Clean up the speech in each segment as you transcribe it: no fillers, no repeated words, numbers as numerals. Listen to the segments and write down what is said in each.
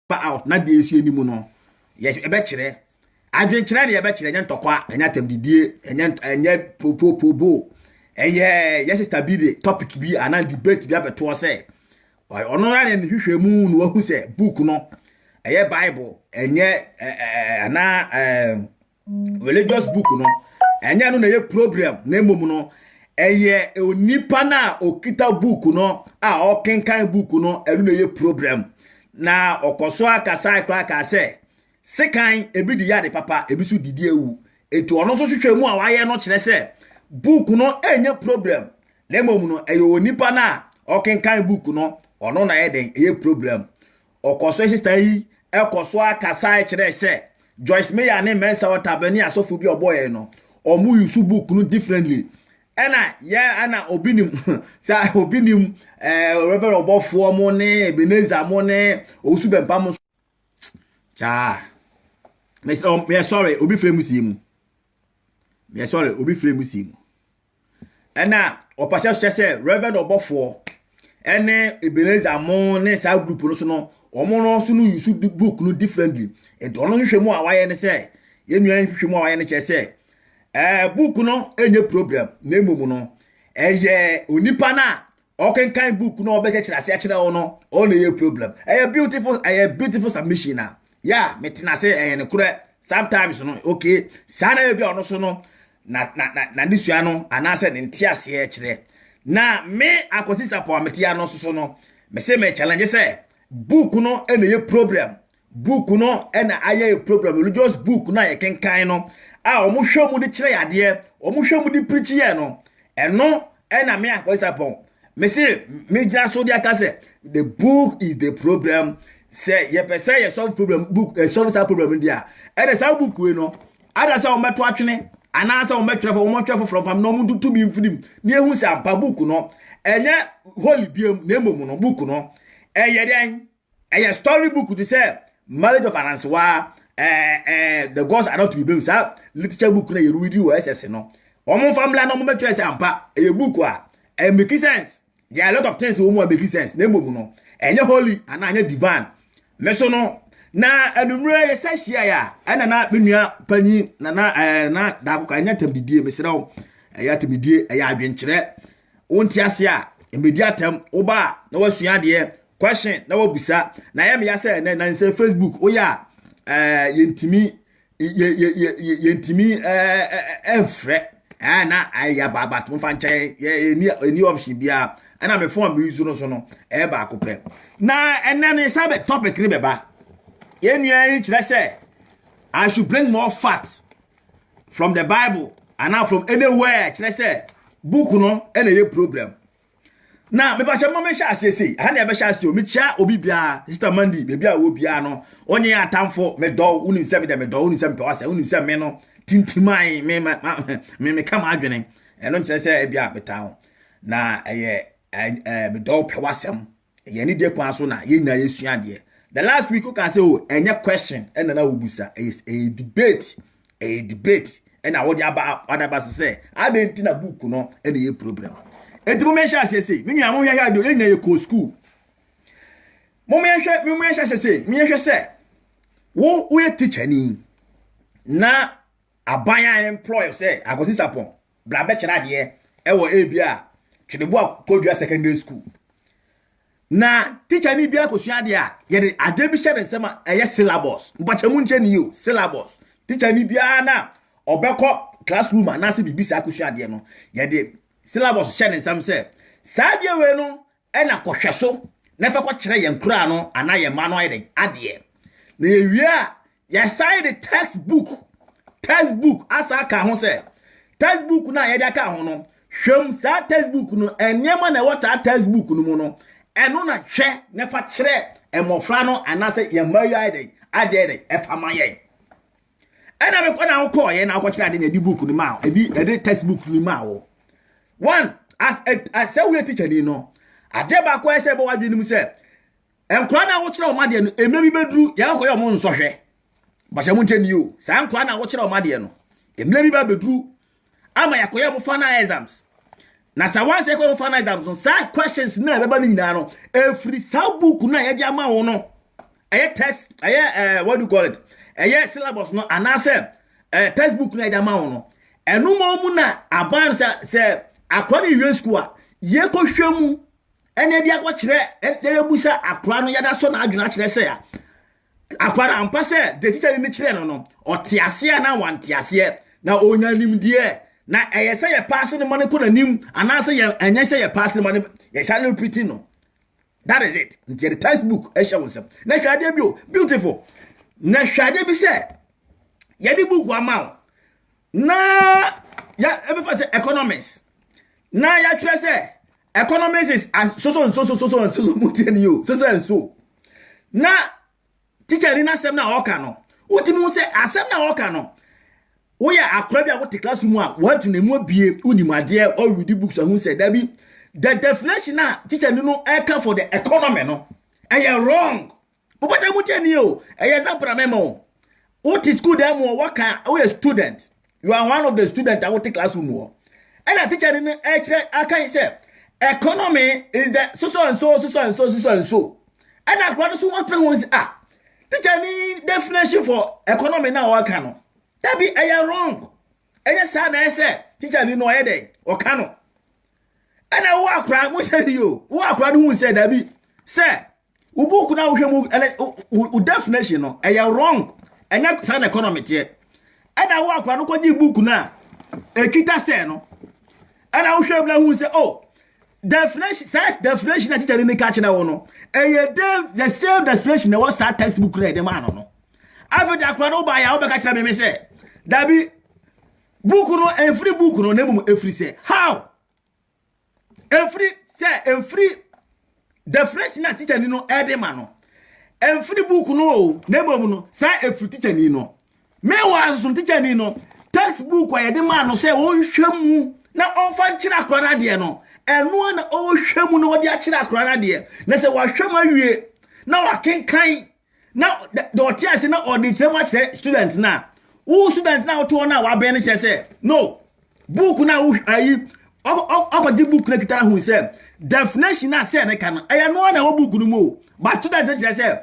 out na de esu enimu no ye ebe kire adwenkyere na ebe kire nya ntokwa nya tamdidie enya popopobo yes sister bi the topic bi ana debate bi abeto se ono ya ne hwehwemu no wahu se book no bible enye ana religious book no enye no na ye problem na emom no onipa na okita book no a okenkan book no elu na ye problem na okoso akasa aka se sekan ebi di yade papa ebi su didi ewu etu ono so hwehwemu a waye no kire se book no enye problem na emom no onipa na okenkan book no ono na ye den eye problem okoso sister yi ekoso akasa kire se Joyce Meyer ne mensa otabani asofu bi oboye no omu yusu book no differently ena ana obinim sa obinim reverend obofo mo ne Ebenezer mo ne osu bempa mo cha me sorry obi frame simu me sorry obi frame simu ena opasha chese reverend obofo ene Ebenezer mo ne sa group no so no omo no so no yusu book no differently e do no hwehwemu a waye ne se ye nua hwehwemu a waye ne chese book no enye problem na emom no onipa na okenkan book no obekechira se akira no na ye problem beautiful submission na yeah metina se ne kure sometimes no okay sana ye bi ono so no na nisua no anase ne ntiase akire na me akosisa po ametia no so no me se me challenge se book no ye problem book no aye problem religious book na ye kenkan no omo hwemu de kire yade omo hwemu de preach ye no eno me akwesa pon me say me gina so dia ka say the book is the problem say ye person ye solve problem book solve that problem dia sa book we no ada say o meto atwene ana say o metwere fo o metwere from no mu to be freedom na ehu say ampa book no enye holy biem na emom no book no den story book to say marriage of an answer the gods are not to be blamed sir literature book na you read you SS no omo family na omo metwe say ampa book a make sense there are a lot of things we make sense na emom no enye holy and anya divine meso no na anumre yesa hia ya na menua panyi na da ko anya tambidie mesrew tamidie adwenkyere wonti ase a emediatem oba na wasua de question na wabusa na yem ya say na Facebook oya yentimi enfre na aya baba to mfa nche any option bia na me form use no so no ba akopɛ na no sabe topic ri beba yenua yi kire say I should bring more fat from the Bible and now from anywhere kire say book no ye problem na me ba che mo me sha asese ha na be sha asese o me chia obi bia sister Mandy be bia wo bia no onye atamfo me do unim se be de me do unim se me wasa unim se me no tintimai me kama adwene eno nche se bia beta na me do pe wasem ye ni de kwa so na ye nyina yesua de the last week you can say oh enye question ena na obusa is a debate ena wo de aba adaba se adenti na book no ena ye problem enti mo mention asese me nua mo hwehwe do enya ye ko school mo mention asese me hwehwe se wo ye teacher ni na abaya employer say agosi sapon bra be kira de wo ebia twedebo akodua secondary school na teacher ni bia kosua de a ye de ade bi hye nsema syllabus mpacha mu nche ni yo syllabus teacher ni bia na obekọ classroom anase bibisa akosua de no ye de syllabus hye nsem say saade we no na kohweso na fa ko kire ye nkura no ana ye ma no ade na ye wi a ye sign the textbook asa ka ho say textbook na ye de aka ho no hwem sa textbook no enyema na wata textbook no mu no eno na hwe na fa kire emofra no anase ye mayi ade efama ye ena me kwana ho ko ye na akọ kire ade na di book no ma edi textbook no ma wo one as say we teacher ni no ade ba ko ese bo wadwe ni mu say enkwa na wo kire o ma de no emre bi beduru ye akọ ye o mo nso hwe basha mu nche ni o sa enkwa na wo kire o ma de no emre bi ba beduru ama yakoye mo final exams na sa once yakoye mo final exams so sa questions na beba ni nyina no every sa book na ye di ama wo no text what do you call it syllabus no anase textbook no eda ma no enu mo mu na aban se akwa na iwe school a ye ko hwemu ene dia ko kire ene busa akwa no yada so na adwuna kire se ya akwa na ampa se the teacher ni kire no otiase na wantiase na onya nimdie na se ye pass ni money ko na nim anase ye enye se ye pass ni money ye shall repeat no. That is it. The textbook esha wosem na hwade bio beautiful na hwade bi se ye di book wa ma na ya ebefa se economics na ya tire se economics is so muteni you so na teacher ni na asem na oka no utimi se asem na oka no wo ya akra bi akote classroom a what na mu bie unimade or read books ahun se that be the definition na teacher ni no eka for the economy no wrong obata muteni you example memo what is school dem work we a student you are one of the students that wote classroom wo and a teacher ni aka say economy is the so and akra so one thing was teacher ni definition for economy na work no that be wrong say na say teacher ni no dey o kano and I walk around mo say you walk around who say that be say ubuku na wo definition no wrong enya say economy tie and I walk around ko di book na ekita say no and I hwem na who say definition size definition na teacher ni catch na wo no the same definition na was that textbook read the man no after that kwano ba ya obeka kira me say that be book no every book no name every say how every definition na teacher ni no edema no every book no name no say every teacher ni no me was some teacher ni no textbook wa edema no say won hwemu na onfa kira kwara de no eno na o hwemu no wode akira kwara de na say wa hwemu awie na wa kenkan na the otiase na audit much student na who student na to na wa be ne say no book na ayi okoji book na kitara hu say definition na say na kan no na book no mo but student say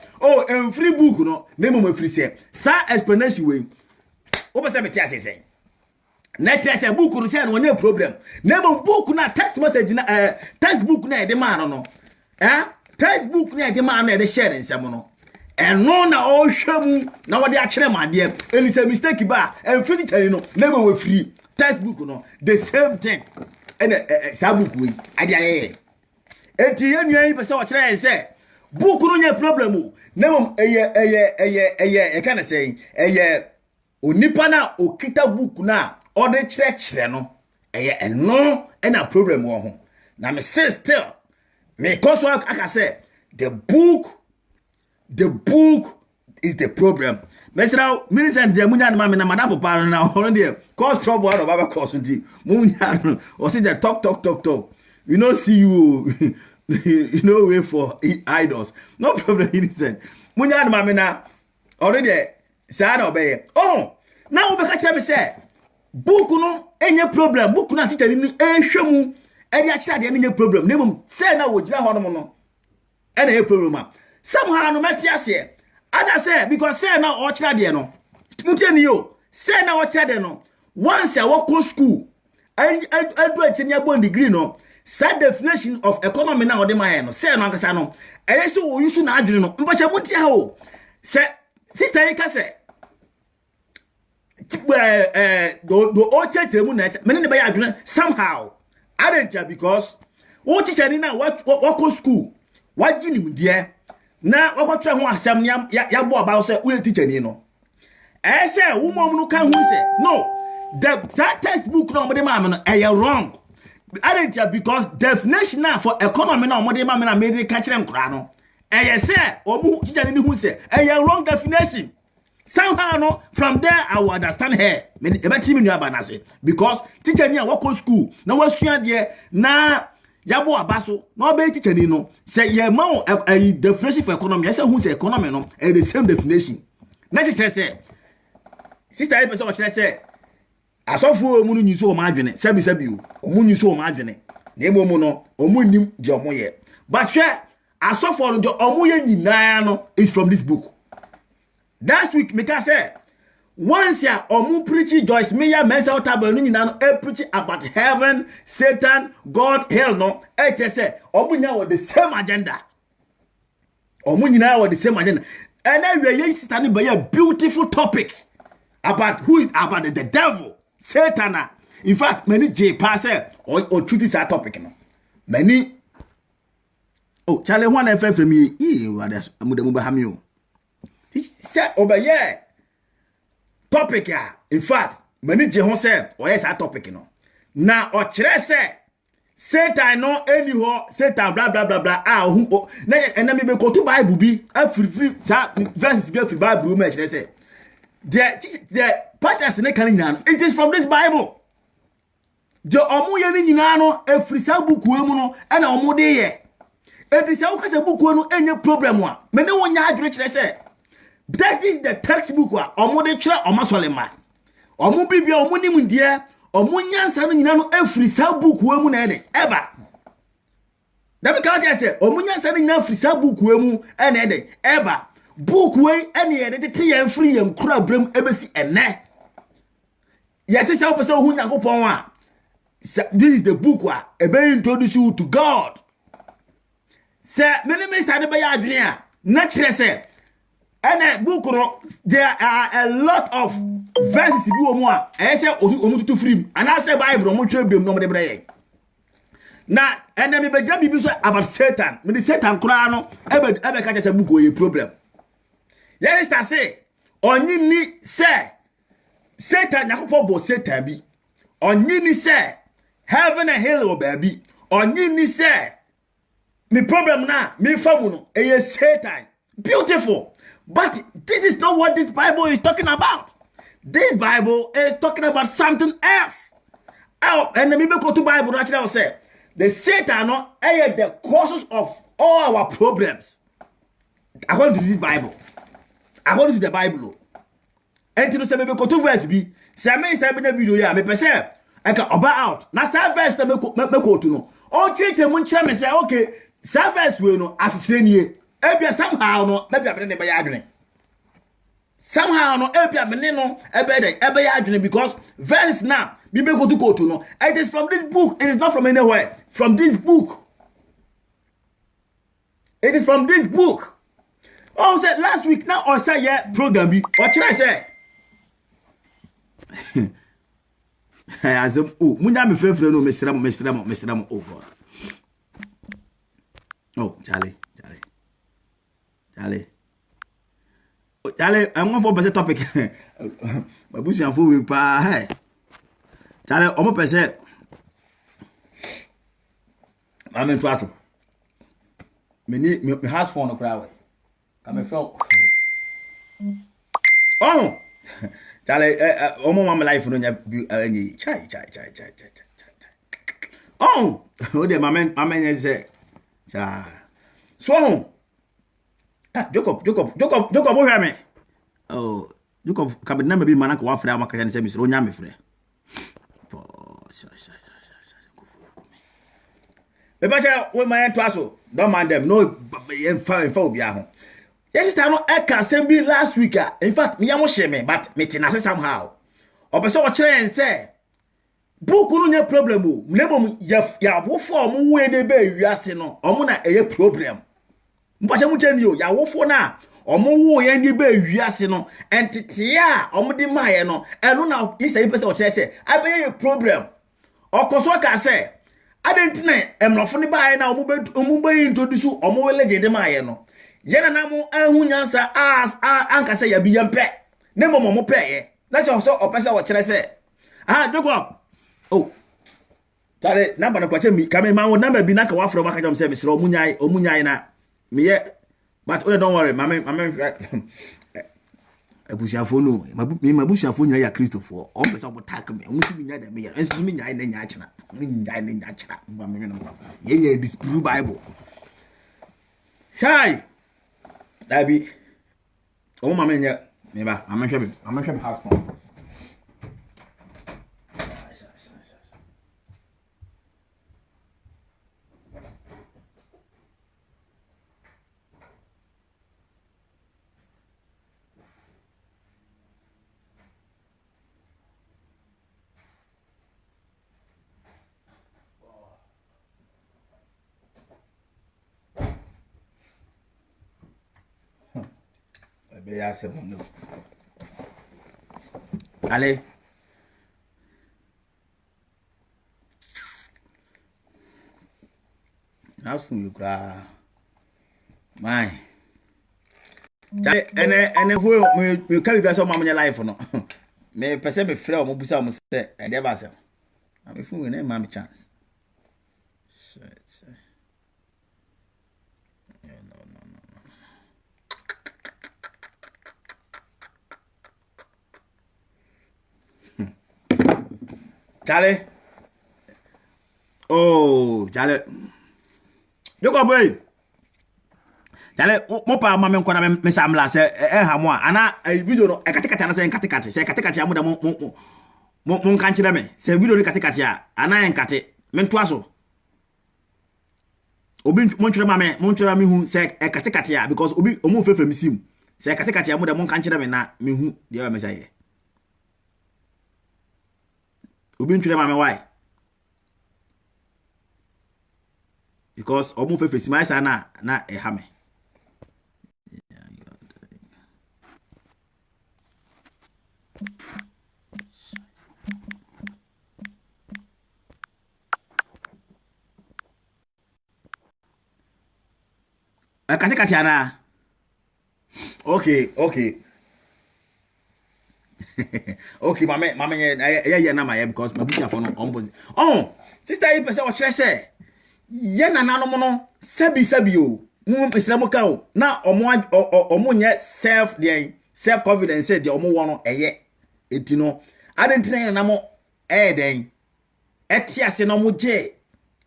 free book no name mo free say sa explanation we o be say me tia say next say book no say no any problem name book na text message na textbook na e de man no textbook na e de man na e de share nsem no eno na o hwemu na wode akere made any say mistake ba free teacher no name we free textbook no the same thing and book we ade enti yenua yi pese o kire say book no nya problem o name e can say onipa na okita book na o de kire no eno na problem wo ho na me say still me cause aka say the book is the problem. Mesra minister de munya na me na madam papa na hono de cause trouble out of baba cause ndi munya o see the talk you know see you you know wait for idols no problem innocent munya na me na already say na obey now we ka tell me say book no enye problem book na teacher ni ehwemu e dia kira de enye problem na say na wo gira hono mo no e na e problem somehow no metiase ada say because say na o kira de no muteni yo say na o kira de no once I walk to school I do a senior bond degree no sad definition of economy na o de man no say no ankasa no e so o yusu na adwene no mpacha muti ha o say sister yika say do o church mu na me ne ba ya adwene somehow aren't because o teacher ni na walk to school waji ni mdie na wakotwe ho asem ya bo aba say we teacher ni no say wo mom no kan hu say no the textbook no mo de ma me no wrong aren't because definition na for economy na mo de ma me na me ka kire nkura no say o mu teacher ni hu say wrong definition somehow no from there I will understand her me e be timi nua ba na say because teacher ni a wako school na wasua de na yabo abaso no be teacher ni no say ye ma a definition for economy say who say economy no the same definition na teacher say sister e person o kire say asofo omu nu nyiso o ma adwene sabi o omu nyiso o ma adwene na emo mu no omu nim de omo ye but hwe As so for the omuye nyinaa is from this book. Last week, Mika said, once ya omu preach Joyce Meyer mensa otabo nyinaa no preach about heaven, Satan, God, hell no. Say omu nyinaa with the same agenda. Omu nyinaa with the same agenda. And then we are standing by a beautiful topic about who is about the devil, Satan. In fact, many J passer or treat this topic. No, many. Oh, Charlie, one and from me. He said over here. Topic ya. In fact, many J say or yes, a topic. No, now or say Satan no anyhow Satan blah blah blah blah who and then me go to Bible be free verses be free Bible me say the pastors ne kan nyina it is from this Bible the omo ye ni nyina no free sa book we mu no e na omo de ye it is how kasa book we no enye problem a me ne wonya adwere kire say that is the textbook a omo de kire omo solema omo bibia omo nim die omo nyansa no nyina no afiri sa book we mu na ede eba da be ka dia say omo nyansa no nyina afiri sa book we mu na ede eba book we ene ye de te ye free ye nkura brem ebesi ene yes say o person hu nyankopon a this is the book wa ebe introduce you to God say me start be ya adwene a na kire say and book no there are a lot of verses bi wo mu a say omu tutu free and I say Bible omu twa bem no mo de breye na and me be gira bibi so about Satan me the Satan kura no ebe ka say book o ye problem yes I say onyi ni say Satan yakopo bo Satan bi onyi ni say heaven and hell o baby onyi ni say me problem na me famu no e Satan beautiful. But this is not what this Bible is talking about. This Bible is talking about something else. Oh, and the Bible go to Bible actually will say the Satan no is the causes of all our problems. According to this Bible. According to the Bible. And to say maybe go to verse B. Say me start the video here. Me say I can about out. Now that verse me go to no. Oh, change the mun me say okay. That verse we no as train somehow no maybe I never adwene somehow no ebia me no ebe adwene because verse now bible go to no it is from this book, it is not from anywhere. From this book, it is from this book. Oh, said last week now or say yeah program bi what should I say as oh munya me frefre no mesram oh God. Oh Charlie I'm going for better topic. My bush and food will pay. Charlie, almost per se. I'm in trouble. Me house phone a crowd. Come and flow. Oh, Charlie, almost my life on your chai. Oh, dear, my man is a so. Jacob, who hear me? Oh, Jacob, cabin number be manaka wa fra maka say Mr. Onyame frɛ. The better when my to aso, don't mind them. No, fine for be ahun. Yes, sister no I can send be last week. In fact, me am share me, but me tin somehow. Obeso o kire en say book no nya problem o. Mlebo ya wo for mo we de be wiase no. Omo na eye problem. Mpacha mu cheni yo ya wofo na omo wo ye ndi ba wiase no entity a omo di maye no eno na isa yi pese o kire se abeye problem okoso ka se adentina emrofo ne bae na omo be introduce omo we legend maye no ye na mo ahu nyansa as anka se ya bi yempe ne mo pe ye na so o pese o kire se Jacob oh tare number na kwache mi kame ma wo number bi na ka wa from aka jam se mi sro omunyai na me but don't worry mama abusiafo no mabusiafo nya ya Christopher o pese o tak me o musu nya da me ya enso me nya na nya achina me nya na nya achira mba me no ye nya this Bible sai dabi o mama nya me ba mama hwebe house phone be ya se no. Ale. Now you cry. My. Ene fo me ka bibia so mamanya life no. Me pese me frɛ o mo busa mo se e de ba se. Na me fu na ma me chance. Shit. No. Charlie. Oh, Charlie. You go boy. Charlie, mo pa ma me nkona me samla se ha mo ana video no e katekate na se katekate se katekate amuda mo nka nkyere me se video ni katekate a ana enkate me ntoa so obi mo nkyere me hu se e katekate a because obi omo fefre me sim se katekate amuda mo nka nkyere me na me hu de me say obi nkyere me why because omo fefre sim ai sa na e ha me katikati ana okay okay mama ye na my because my bucha for no on sister you person o kire say ye na nanom no sabi o mu pesira mo ka o na omo nye self confidence say de omo wo no eye enti no adentina na mo den etiase no mo je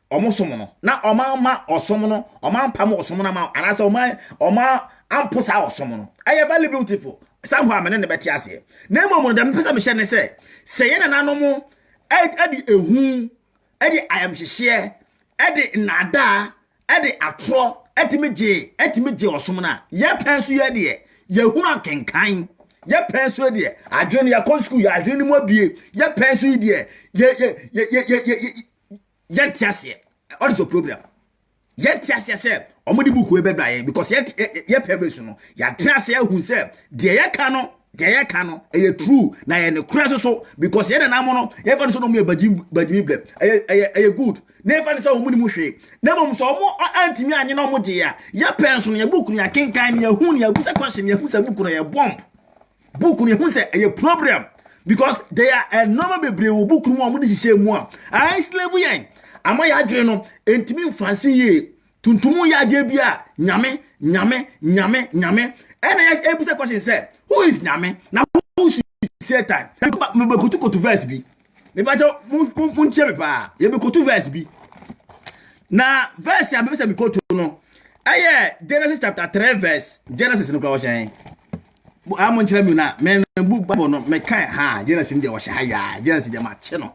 omo somo no na oma osomo no oma pam osomo na ma anase oma amposa osomo no aye very beautiful somehow me ne beti ase na emo dem pesa me hye ne se ye na nanom edi ehu edi ayam hyehye edi nada edi atro etimi je osomo na ye penso ye de ye hunu kenkan ye penso de adwene ya kon school ya adwene mo bie ye penso de ye tiase what is the problem ye tiase say omodi buku e beba ye because ye pebe no ya tiase hu say de ye ka no e true na ye ne kura so because ye na mo no ye fa so no me bajimi ble e good na fa so mo ni mu hwe na mo so mo antimi anye na mo de ya ye penso no ye buku no ya kenkan ne ye hu ne ye busa question ne ye hu say buku no ye bomb buku no ye hu say e problem because they are a normal bebre wo buku no mo ni hihye mu a slave yen ama ya adwene no entimi mfanse ye tuntumu ya de bia nyame ena ya ebusa question say who is nyame na who is Satan me be kotu verse bi me ba jo mun che me pa ye be kotu verse bi na verse ya me be say me kotu no aye Genesis chapter 3 verse Genesis no kwa shen amon kire mi na me bu babo no me kan ha Genesis de wo sha ya Genesis de ma che no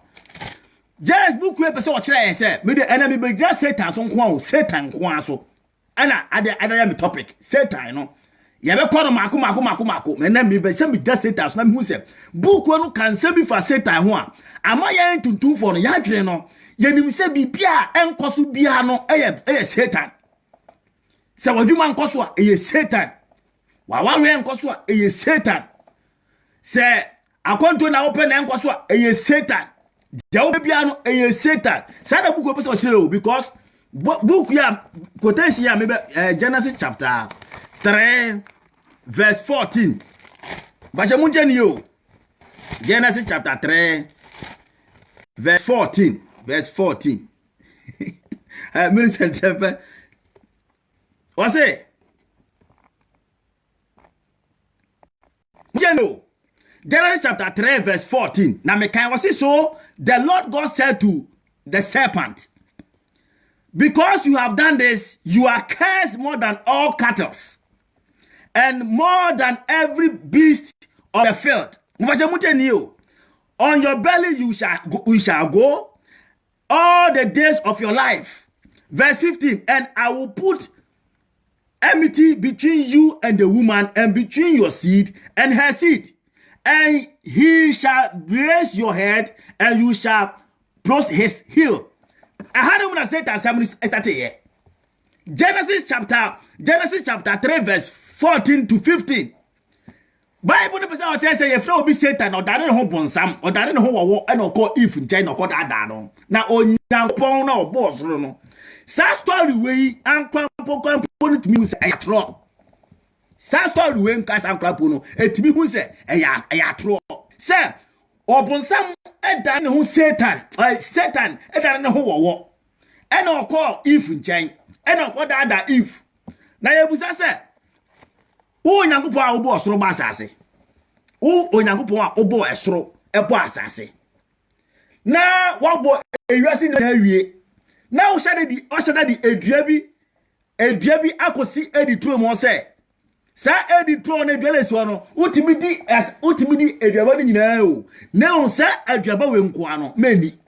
Just book we person kire say me the enemy be just Satan so nko Satan nko aso ana ada me topic Satan no ye be call mako me na me be say me just Satan so na me hu say book we no kan say be for Satan ho a ama ya ntuntum for no ya dwene no ye nim say bibia enkoso bia no eye Satan se wadwuma nkoso a eye Satan wa we nkoso a eye Satan se akonto na open na nkoso a eye Satan Jawo bia no eye Satan sada book we person kire o because book ya quotation ya maybe Genesis chapter 3 verse 14 baje munjeni yo Genesis chapter 3 verse 14 Minister Temple what's it Genesis chapter 3 verse 14 now me can was it so the Lord God said to the serpent, because you have done this, you are cursed more than all cattle and more than every beast of the field. On your belly you shall go all the days of your life. Verse 15, and I will put enmity between you and the woman, and between your seed and her seed. And he shall raise your head, and you shall bruise his heel. I had him say that somebody started here. Genesis chapter 3 verse 14 to 15. Bible ne pesa o tell say yefra obi Satan o dare ne ho bonsam o dare ne ho wowo e na ko if nchen na ko da no na onyankopon na obo osoro no sa story we ankwampokwampon no timi say ayatro sa story we nka sa ankwampon no etimi hu say ayatro say obonsam e dare ne ho Satan Satan e dare ne ho wowo e na ko if nchen e na ko da if na yebusa say onyankopon a obo osoro ba asase onyankopon a obo esoro ebo asase na wabo ewiase na wie na o shade di edua bi akosi editro mo se sa editro na edua leso no utimi di eduaba ni nyina o na on sa eduaba we nko ano mani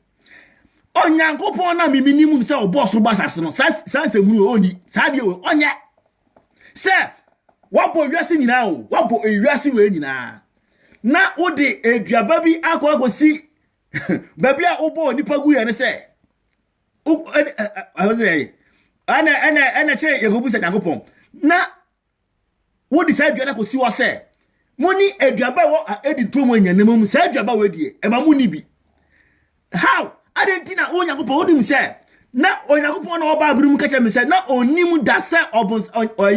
onyankopon na miminimu se obo osoro ba asase no sa nsemuru oni sa de onye se wabo ewiase nyina o wabo ewiase we nyina na ode eduaba bi akosi baby a obo nipa gu ye ne se ana che yegobu se Nyankopon na wo decide na ko si wo se moni eduaba wo edi ntomo nyanem mu se eduaba we die e ma muni bi how adentina o Nyankopon onim se na o Nyankopon na oba abirum ka che me se na onim da se obus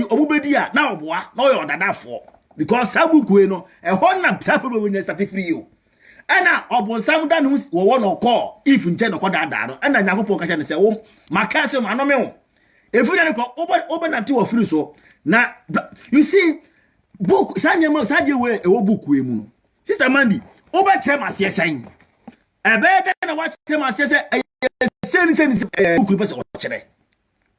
omubedi a na oboa na o yo dadafo because sabuku e no e ho na sapo we nya start free you ana obonsam da no wo no call if nche no koda no ana Nyankopon ka che ne se wo makase ma no me wo efu na ko obo na ti wo free so na you see book sanyema sadie we e wo book we mu no sister Mandy obo che ma se sen ebe da na wa che ma se sen book person o chere.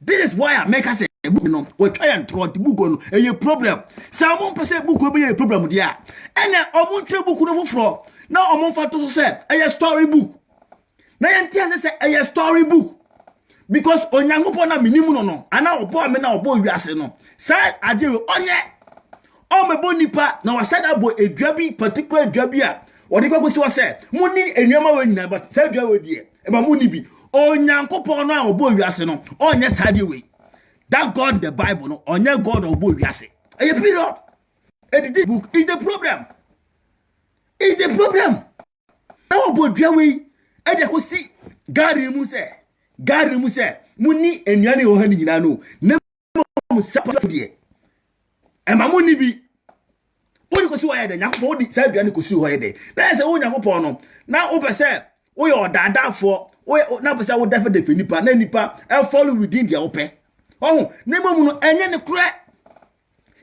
This is why I make us a book no we try and throw the book no a problem some person book we be a problem dia ena omo tre book no foforo na omo fa to so say a story book na yentia say a story book because onyankopon na minimu no ana obo ame na obo wiase no say ade onye o mebo nipa na wa shada bo edua bi particular edua bi a odi kwa kwesi wo say muni enuama we nyina but say edua we die e ba muni bi onyankopon na obo wiase no onye sade we that God in the Bible no onye God obo wiase a period this book is the problem. Is the problem. Now obo dua we e de ko si God mu se muni enuane o hani nyina no na mu sapa de e ma muni bi woni ko si wo ye de Nyankopon wodi sa dua ne ko si wo ye de na se wo Nyankopon no na wo pese wo ye odadafo wo na pese wo dafa de nipa na nipa e follow within their open oh na mamu no enye ne kura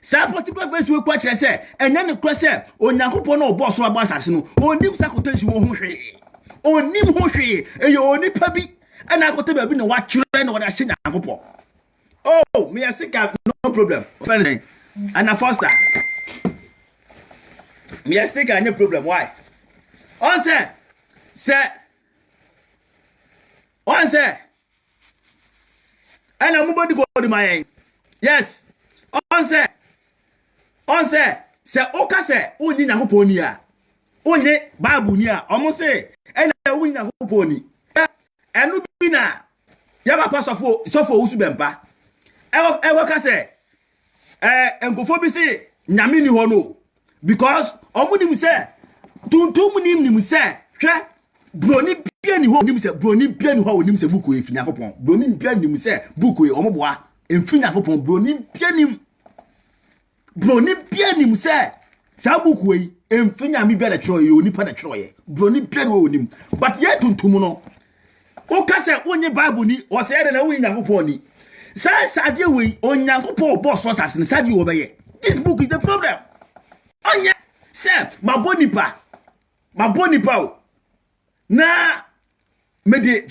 sa particular face we kwa kire se enye ne kura se Onyankopon na obo so aba asase no onim sakotanshi wo ho hwe onim ho hwe e yo nipa bi ana akota ba bi na wa kire na wada hye Nyankopon oh me asika no problem ana foster me asika any problem why on say ana mubodi go di my yes on say se oka se onyi Nyankopon ni a onye Bible ni a omo se ena onyi Nyankopon ni enu bi na ya papa sofo usu bempa e ka se enkofo bi se nyame ni ho no because omo ni se tuntum ni se hwe broni bia ni ho ni se broni bia ni ho ni se buku e fi Nyankopon broni bia ni se buku e omo boa emfi Nyankopon broni bia ni se sa buku e emfi nyame bia da tro ye oni pa da tro ye broni bia ni ho ni but ye tuntum no o ka se onye Bible ni o se de na onye Nyankopon ni sa de we Onyankopon boss so sase ni sa de wo be ye this book is the problem onye se mabonipa o na me de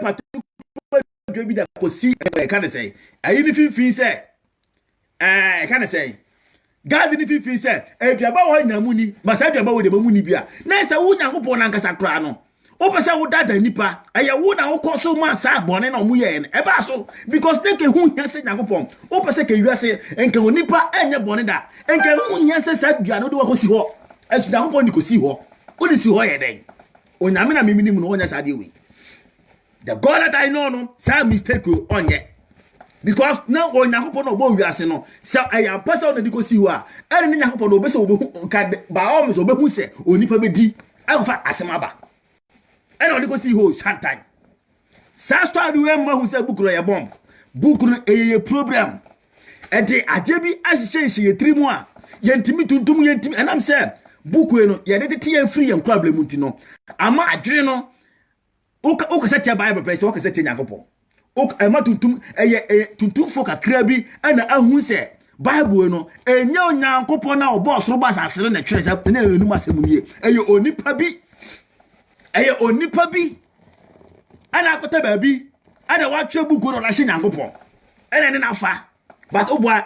particular bi da ko si ka de say ayi ni finfin say ka de say God ni finfin say eduaba wo nyamu ni masa eduaba wo de ba mu ni bia na say wo Nyankopon na nkasa kra no o pese wo dada nipa aya wo na wo koso ma sa bone na omu ye e ba so because they can hu hia say Nyankopon o pese ke wiase enke wo nipa enye bone da enke hu hia say sa dua no de wo ko si ho esu Nyankopon ni ko si ho o di si ho ye den onyame na mimini mu no onya sa de we the God that I know no sa mistake onye because now onyankopon no bo wiase no se aya person no diko si ho a ene nyankopon no obese obehu ka ba almost obehu se onipa bedi afa asemaba ene odiko si ho shantan sa story we ma hu se book no ye bomb book no eye program e de ajebi ahyehyehye ye trimu a yentimi tuntum yentimi enam se book we no ye de tete ye free ye problem nti no ama adwere no o ka set bible person o ka set nyankopon ema tuntum tuntum fo kakra bi ana ahu se bible no enye onyankopon na obo soro ba sasere na twere se na enum asemu nie eye onipa bi ana akota ba bi ana wa twe buku no la hye nyankopon ene ne nafa but obwa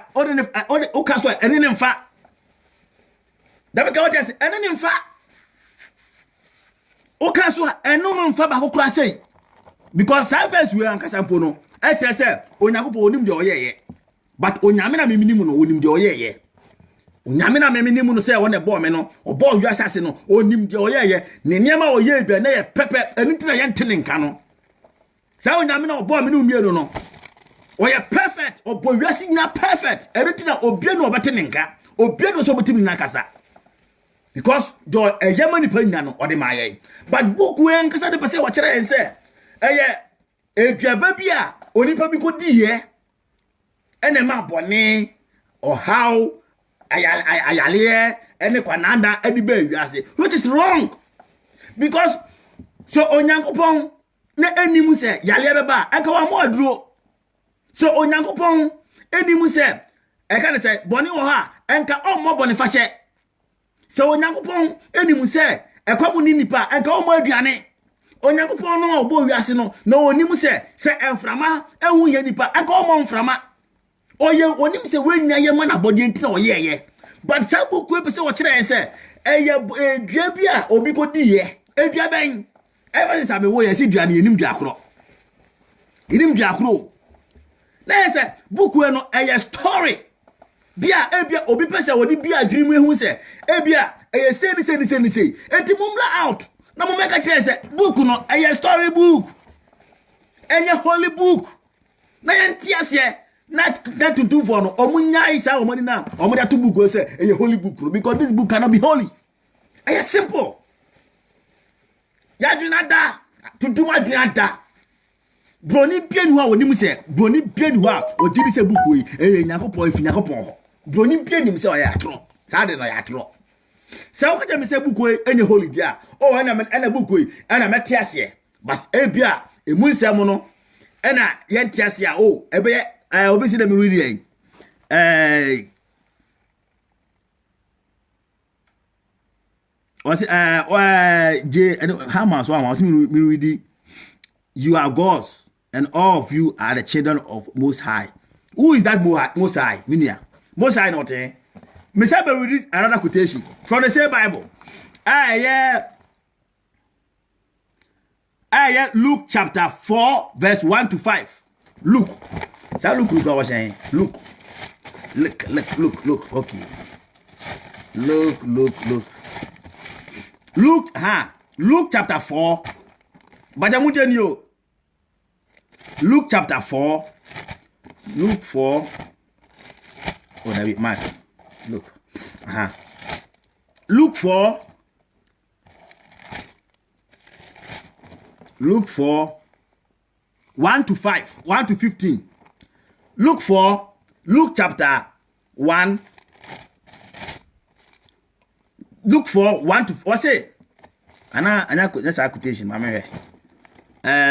o ka so ene ne mfa da be ka what say ene ne mfa o ka so ene no mfa ba kokura sei because service we ankasa mpo no e kire se onyankopon onim de oyeye but onyame na meminimu no onim de oyeye onyame na meminimu no se won e bo me no obo yu asase no onim de oyeye ne niam a oye bia na ye pepe enitina ye ntene nka no sa onyame na obo me no mienu no oye perfect obo wiase na perfect enitina obie no obete nka obie no so botimi na kasa because do eyamani pa nya no ode ma ye but book we ankasa de pese wo kire en se eye eduaba bi a onipa bi kodi ye ene ma bone or how ayale ene kwananda ediba wiase which is wrong because so onyankopon na enimu se yale beba aka wa mo aduro so onyankopon enimu se eka ne se bone wo ha enka o mo bone fahye so onyankopon enimu se ekwamu ni nipa enka o mo aduane onyankopon no obo wiase no na onim se enframa ehun ye nipa aka o mo mframa oye onim se wennya ye ma na body ntina oyeye but sabuku epese wo kire se eye dua bi a obi kodi ye edua ben ever since me wo ye si dua na enim dua akro na se buku no eye story bia ebia obi pese wodi bia adwirimu ehun se ebia eye se ni enti mumla out na mo make kire se buku no eye story book enye holy book na yenti ase na to do for no omunya isa omoni na omoda to book say eye holy book no because this book cannot be holy eye simple ya dwena da to do ma dwena da broni bienu a onim se broni bienu a ogiri se book yi eye nyakopon ifi nyakopon ho broni bienu se o ya atro sa de no ya atro se o kaje me se book yi enye holy dia o ana book yi ana meti ase bas ebia emu nsem no ana yenti ase a o ebe obisi da mi read was J Hamas was me read you are gods and all of you are the children of Most High. Who is that Most High? Minia Most High not me say be read another quotation from the same Bible. Yeah Luke chapter 4 verse 1 to 5. Luke look what was saying. Look. Okay. Look. Luke chapter 4. Bajamujenio. Luke chapter 4. Luke 4. Oh, David, Mark. Look. Luke 4. Luke 4. 1 to 5. 1 to 15. Luke chapter 1. Luke 4, 1 to what's it? That's a quotation, mama.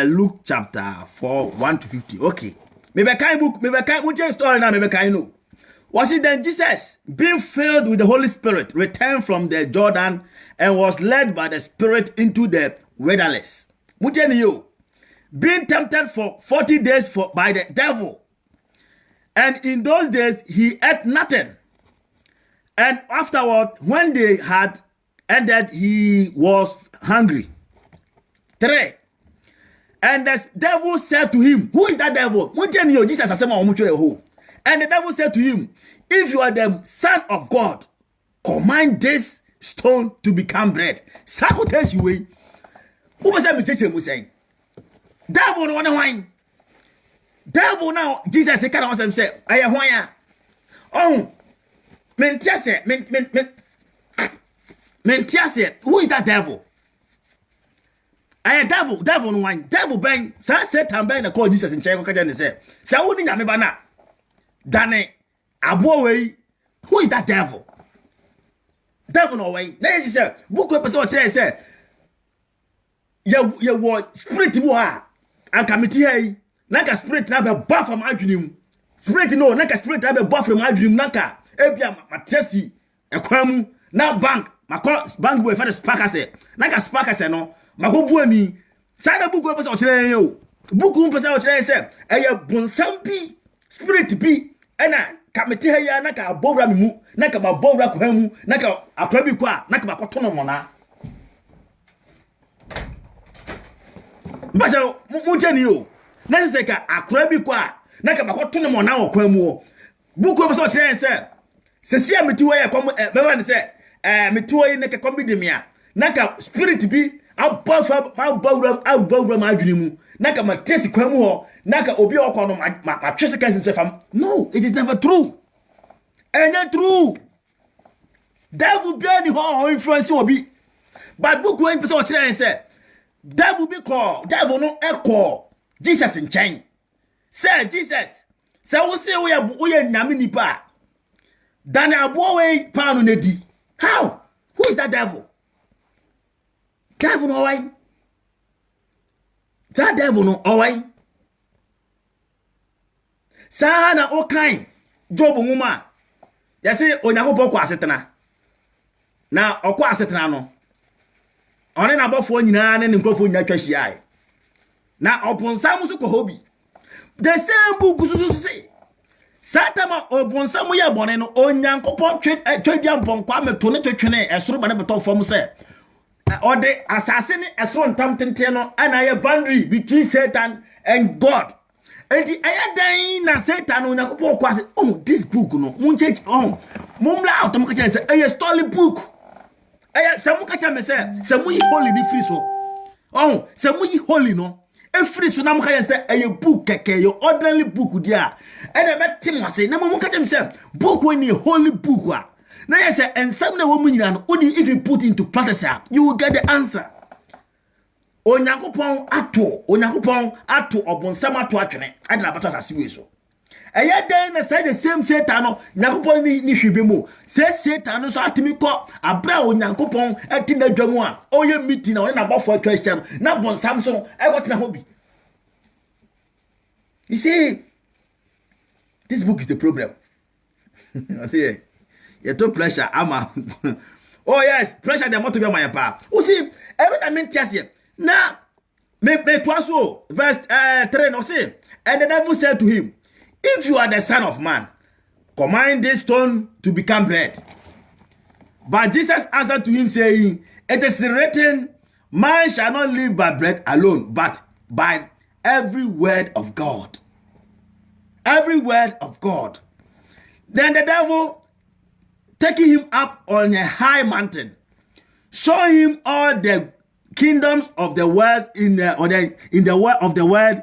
Luke chapter 4, 1 to 50. Okay. Maybe kind book, maybe kind which story now, maybe kind know. Was it then Jesus, being filled with the Holy Spirit, returned from the Jordan and was led by the Spirit into the wilderness. You being tempted for 40 days by the devil. And in those days, he ate nothing. And afterward, when they had ended, he was hungry. 3. And the devil said to him, who is that devil? Jesus. And the devil said to him, if you are the Son of God, command this stone to become bread. Sakotes you. Who was that? Devil, no one wine. devil now Jesus say kind of say aye hwan ya oh mentiase mentiase who is that devil aye devil no one devil ben say Satan ben na call Jesus in check ka dey say wo ni nyame ba na dane abo we who is that devil no way na yes say book we person o tell say ye wo spirit bu ha an committee hey naka spirit na be buff from adwenim spirit no naka spirit na be buff from adwenim naka ebia matesi ekwamu na bank bank boy for the sparker say naka sparker say no makobu ani say na book we person o kire yen o book we person o kire say eye bonsam bi spirit bi ena committee hey ya naka abowra mu naka babowra kwamu naka akwa bi kwa naka bakoto no mona mbaja mujeni yo na se ka akra bi kwa na ka bakoto ne mo na okwan mu o buku be so kire se se ametiwo ye kom be wan se metiwo ye ne ka kom bi de mia na ka spirit bi abafa abawura ma adwene mu na ka matesi kwan mu ho na ka obi okọ no ma twese ka se fam no it is never true enya true devil be any ho influence obi but buku en be so kire se devil be call devil no echo Jesus in chain say Jesus say wo say we nyame nipa dan abo we panu nedi how who is that devil no why that devil no why sana okan job nwuma ya say onyakopo kwa asetena na okwa asetena no one na bofo nyina ne nkrofo nya twahia na oponsam so ko hobi the same book so say satama oponsam ya bone no onyankopon twadiam bonkwa meto ne twetwene esoro bane beto fom say ode asase ne esoro ntam tente no ana ye boundary between Satan and God and aya dan na Satan onyankopon kwa say oh this book no munche mumla out am ka say a story book aya samu ka me say samu yi holy ni free so samu yi holy no e free so na mu ka say aya book keke yo ordinary book dia e na betim ase na mu ka me say book when you holy book wa na yes and some na wo mu nyina no if you put into practice you will get the answer onyankopon ato obonsam ato atwene ade na bata asase we so eye den na say the same Satan no nyankopon ni hwebe mu say Satan no so atimi ko abra onyankopon ati na dwamu a oye meeting na one na bofo atwa hia na bonsam so e gotena hobi you see this book is the problem okay you to pressure ama oh yes pressure dem want to be my pa you see every time in here na me twaso verse 3 no say and the devil said to him, if you are the Son of Man, command this stone to become bread. But Jesus answered to him, saying, it is written, man shall not live by bread alone, but by every word of God. Every word of God. Then the devil, taking him up on a high mountain, show him all the kingdoms of the world in the world of the world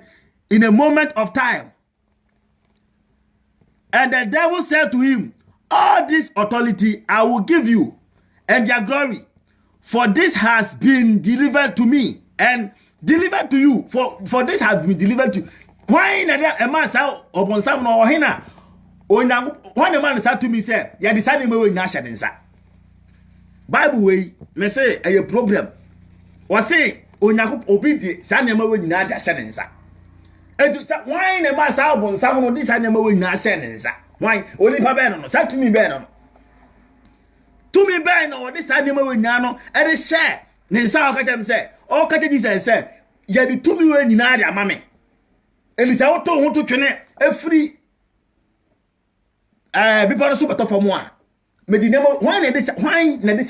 in a moment of time. And the devil said to him, all this authority I will give you, and their glory, for this has been delivered to me, and delivered to you, for this has been delivered to you. Why a man said, upon some no hina, when a man said to me, say, you decided me with Nasha Densa. Bible way, me say, a problem. Or say, Onyakup obedi, Sanema with Nadia Shanensa. Why a man said, upon some of this animal with Nasha Densa. Why? Only Pabano, said to me, Benon. To me, Ben, or this animal with Nano, and a share. Then Sao Katam said, all Katis said, you had to me when you Nadia, mammy. And it's out to train a free people super tough for more. Medina, why this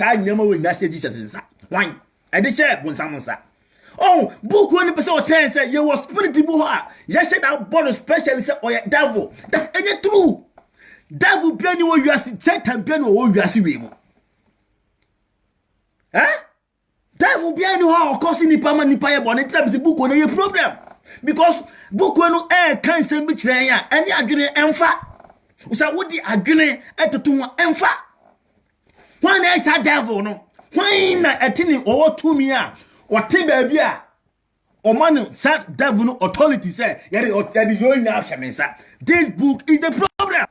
I never will not say Jesus inside. Why? I did share when someone said, oh, book 1% chance said you was pretty boha. Yes, said our born specialist or devil. That ain't true. Devil be anywhere you are check and be anywhere you are seeing. Devil be anywhere, of course, in the permanent fire bonnet times the book on a problem. Because book no can say me kyerɛ ya any adwene emfa. Usa wodi adwene etoto emfa. When is a devil no? When na etini owo tumi a wote baabi a o man sat devil no authority say yɛde yo nya ahwɛmensa. This book is the problem.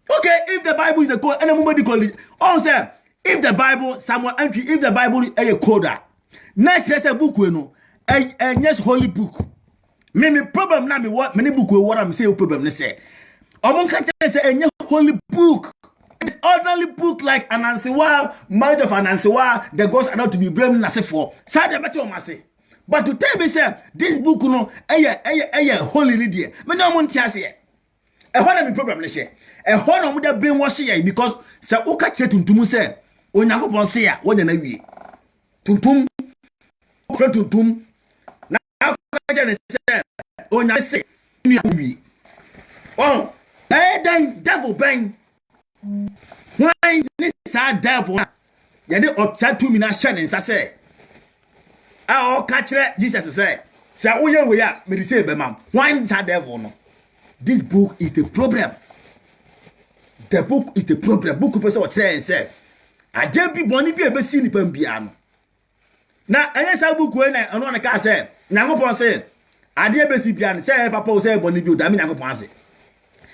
Okay, if the Bible is the code, and everybody call it. Also, if the Bible, Samuel entry, if the Bible is a coder, next let's a book we know, a yes holy book. Me problem now me what many book we what I'm saying problem they say. Among can say a holy book. It's ordinary book like Anansiwa, marriage of Anansiwa, the ghosts are not to be blamed as for. Sad about your massy. But to tell me, sir, this book, you know, a holy reader. Me no want to say. A one problem, let's say. A one would have been washing because Sir Oka Chetuntum say, when I hope say, what an away. Tuntum, Tuntum. Now, I say, when I say, me. Oh, then devil bang. Why this sad devil? You did upset 2 minutes and say, I'll catch Jesus say, Sir, we are, me say, ma'am. Why is that devil? No? This book is the problem. The book is the problem. Book person or say and say, I just be bonny be a seen pen piano. Now, I guess I book when I on a car say, Nango say, I dear Bessie piano, say, Papa say, bonny do, damn Nango Ponce.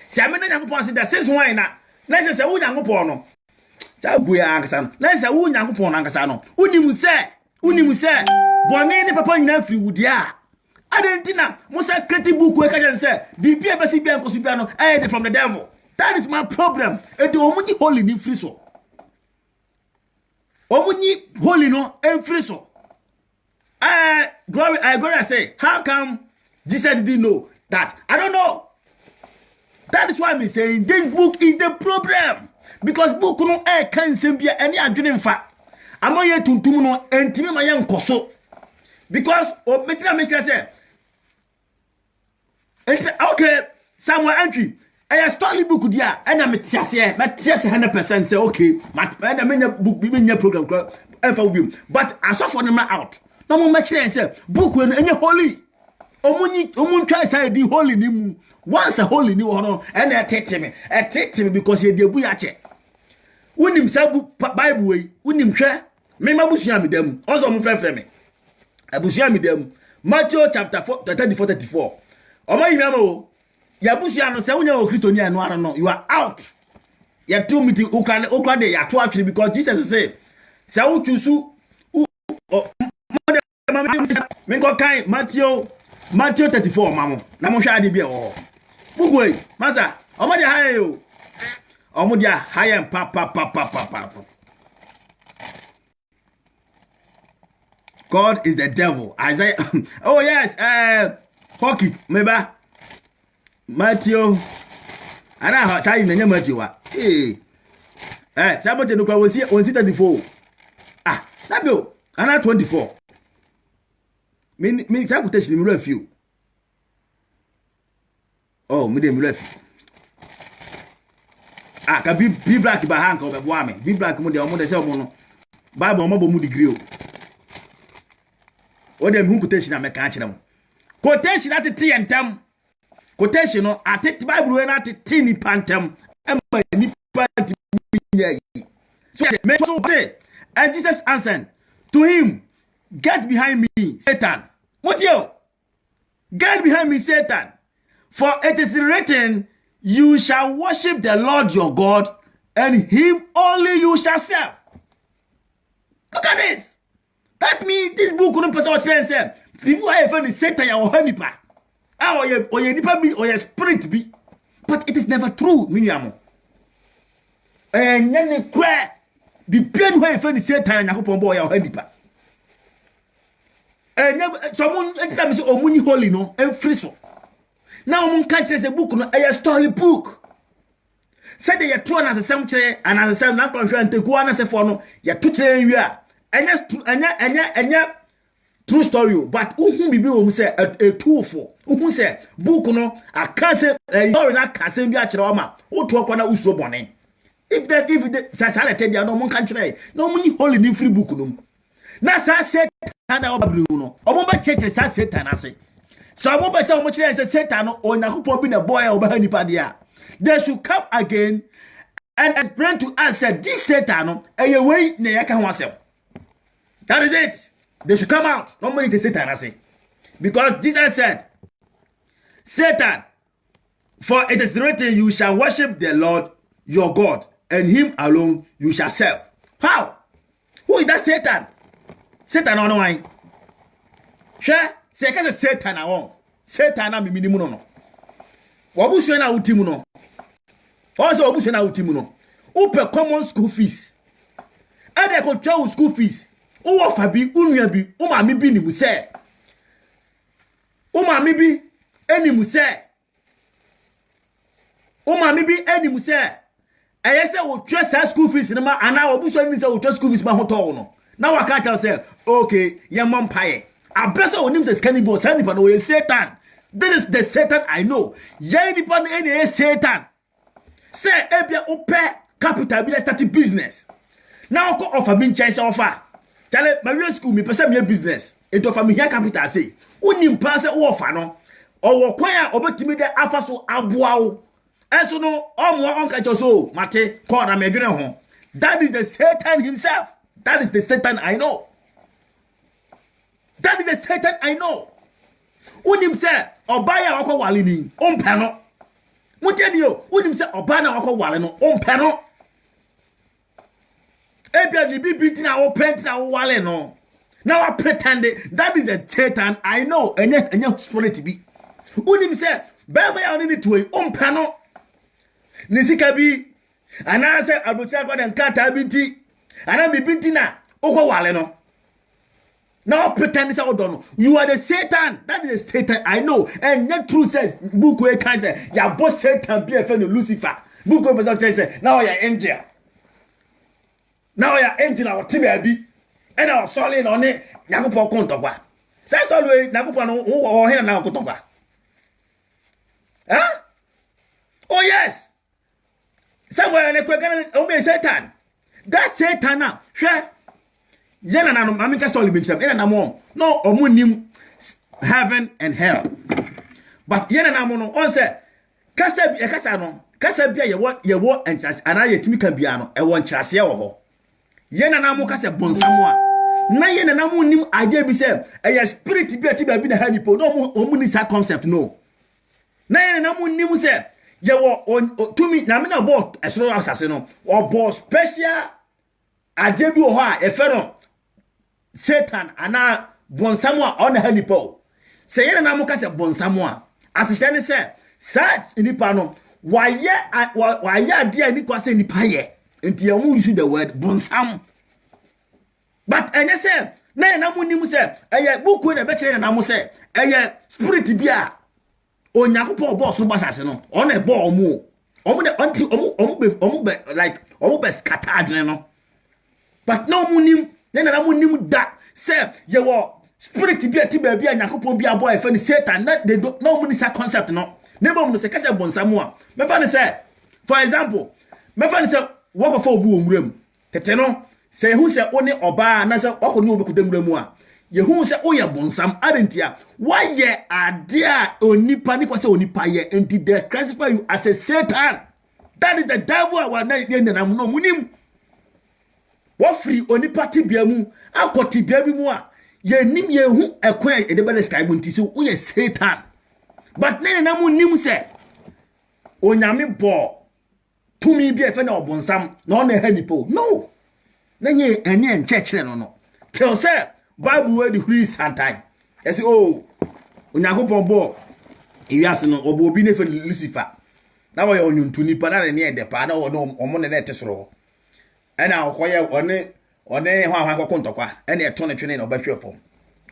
Say, I'm Nango Ponce that says why not. Let's say, Nango Pono. Sabu Angasan, let's say, Nango Pon Angasano. Unimu say, bonny papa in every wood ya. I didn't know. Musa creative book where can say, be a Bessie Bianco Subiano, I from the devil. That is my problem. And the omuni holy ni friso. Omuni holy no and friso. Glory, I gotta say, how come Jesus didn't know that? I don't know. That is why I'm saying this book is the problem. Because book no can't be any adrenaline fact. I'm not here to no and to me my young koso. Because make say okay, somewhere entry. I story book dia and I'm tears 100% say okay and I book be program but I saw for them out no more much say book when any holy omun try say the holy ni once a holy ni one and I take me because he dey buyache unim say bible way unim hwe me mabusia me dem also mo frɛ me abusia me dem Matthew chapter 34 omo yimama Yabusia no say unya Christian anu ara no you are out. Ya two meeting ukra de ya to actually because Jesus say u chusu me go kan Matthew 34 mamo na mo hwa ade bia wo. Bugoi masa omo de high yo. Omo de high pa. God is the devil. Isaiah oh yes, Hockey meba Matthew ana say na nya Matthew wa sabote no kwa won 34 sabio ana 24 me say quotation me review me dem review ka bi black ba hanka obebo ame bi black mo de say omo no bible mo bo mu degree o dem hu quotation na me ka kire mo quotation at the quotation no at the Bible when at the ni pantem e ni panti nya yi so me so say and Jesus answered to him, get behind me Satan. Mutio, get behind me Satan, for it is written, you shall worship the Lord your God and him only you shall serve. Look at this. That means this book couldn't pass out and say people are afraid of Satan or Hanipa. Or your nipa be or your spirit be. But it is never true, Miniamo. And then they cry. Be pain where afraid of Satan and Yakupon boy or Hanipa. And someone examines Omuni holy no and friso. Now one can't say a book no a story book. Said they are true as a cemetery and as a sound not and take one as a forno, ya two you are. And true story, but who be who say a 2 for who say book no a can't say a not can't say be a trauma who talk on a usro bonnet. If the society they are no one can't try no money holy in free book. na sa Satan na obabru no omo ba church sa Satan ase so omo ba say omo kire say Satan no onyakopo bi na boy oba nipa dia they should come again and explain to us that this Satan no way na yaka ho asem. That is it. They should come out. No more to Satan ase because Jesus said, Satan, for it is written, you shall worship the Lord your God, and him alone you shall serve. How? Who is that Satan? Satan on wine. Sure, say Satan on. Satan na minimum no. Wabusu na utimu no. Also wabusu na utimu no. Upe common school fees. Ade control school fees. Uwo fabi, unua bi, umami bi ni mu se. Umami bi eni mu se. Umami bi eni mu se. Eye se wo twa sa school fees ni ma ana wabusu ni se wo twa school fees ma hoto no. Na waka tell say, okay, ye mom paye. Abrasa onim se scanning boss and nipa no ye Satan. This is the Satan I know. Ye nipa no any Satan. Say ebia ope capital bi start business. Now ko offer me chance offer. Tell my school me person me business. It offer me here capital say. Unim pa say offer no. Owo kwan a obetimi de afa so aboa wo. Enso no omo onka so mate call na me dwene ho. That is the Satan himself. That is the Satan I know. That is the Satan I know. Unim say obaya wako wale ni ompe no. Muteni yo unim say obana wako wale no ompe no. Ebia ni bibi na wo pent na wo wale no. Now I pretend that is the Satan I know. Enye spirit bi. Unim say baba ya oni to ompe no. Nisika bi ana say abucha kwa den kata binti. Ana bibi na wako wale no. Now pretend say odono. You are the Satan. That is the Satan I know. And the truth says book we can say ya boss Satan be a friend of Lucifer. Book we say now you are angel. Now you are angel our tibabi. And our solid on it Yakupo kontokwa. Say always Nakupo no o here na kontokwa. Huh? Oh yes. Somewhere in the Satan. That Satan now. Sure. Yena na no mamika story bincham ena na mo no omunim heaven and hell but yena na mo no on say kasa no kasa bia ye wo enchase ana ye timi kan bia no e wo enchase ye wo ho yena na mo kasa bonsamo a na yena na mo nim ade bi say e spirit bia ti ba bi na hanipo no omuni sa concept no na yena na mo nim say ye wo tumi na me na bo esoro asase no obo special ade bi wo ho a e fe no Satan ana bonsamo on hanipo say yena na mo ka se bonsamo a asihye ne se sa nipa no waye ade ani kwa se nipa ye enti ya mu use the word bonsam but enye se na mo nim se eye buku na be kire na mo se eye spirit bia onyakopo bo so basase no on e bo omo de anti omo be like omo be scatter adwene no but no mo nim na mo nim da say ye wo spirit bia ti ba bia nyakopon bia boy fa ni Satan na they don't no money concept no never mo say kase bonsamo a me fa ni say for example me fa ni say wo fa obu omram tete no say hu say oni oba na say wo ni obi kudamramu a ye hu say oye bonsam adentia why ye ade a onipa ni ko say onipa ye enti they classify you as a Satan. That is the devil our na no munim. What free onipa tibia mu akoti bia bi mu a ye nim ye hu ekwan e de be describe nti se wo ye Satan but na mu nim se onyame bo tumi bia fe na obonsam na ona ha nipo no na nye ene nchekere no tell say Bible we the free sometime e say oh onyakopon bo iwiase no obo obi ne fe Lucifer na wo ye onyuntu nipa na ne e de pa na wo no omo ne te soro ena okoye one ho ahwa kokontokwa ena eto ne twene na obahwe fom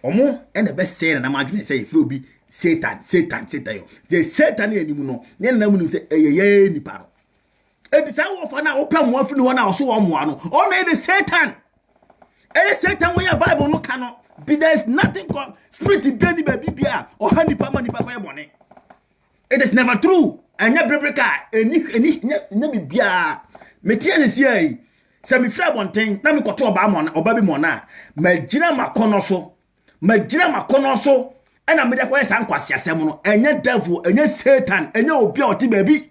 omo ena be say na madwene say ifro bi Satan yo the Satan enimu no ne na mu say eyeye nipa no edi sa wo fa na opam wo afini ho na oso wo moa no ona e the Satan Satan we Bible no cannot be there is nothing called spirit be ni ba bibia o ha nipa ma nipa ko e bone it is never true anya biblical eni bibia metia se Se me fra bonten na me koto oba mo na oba bi mo na magina makono so ena me de kwa san kwase asem no enye devil enye satan enye obi a oti baabi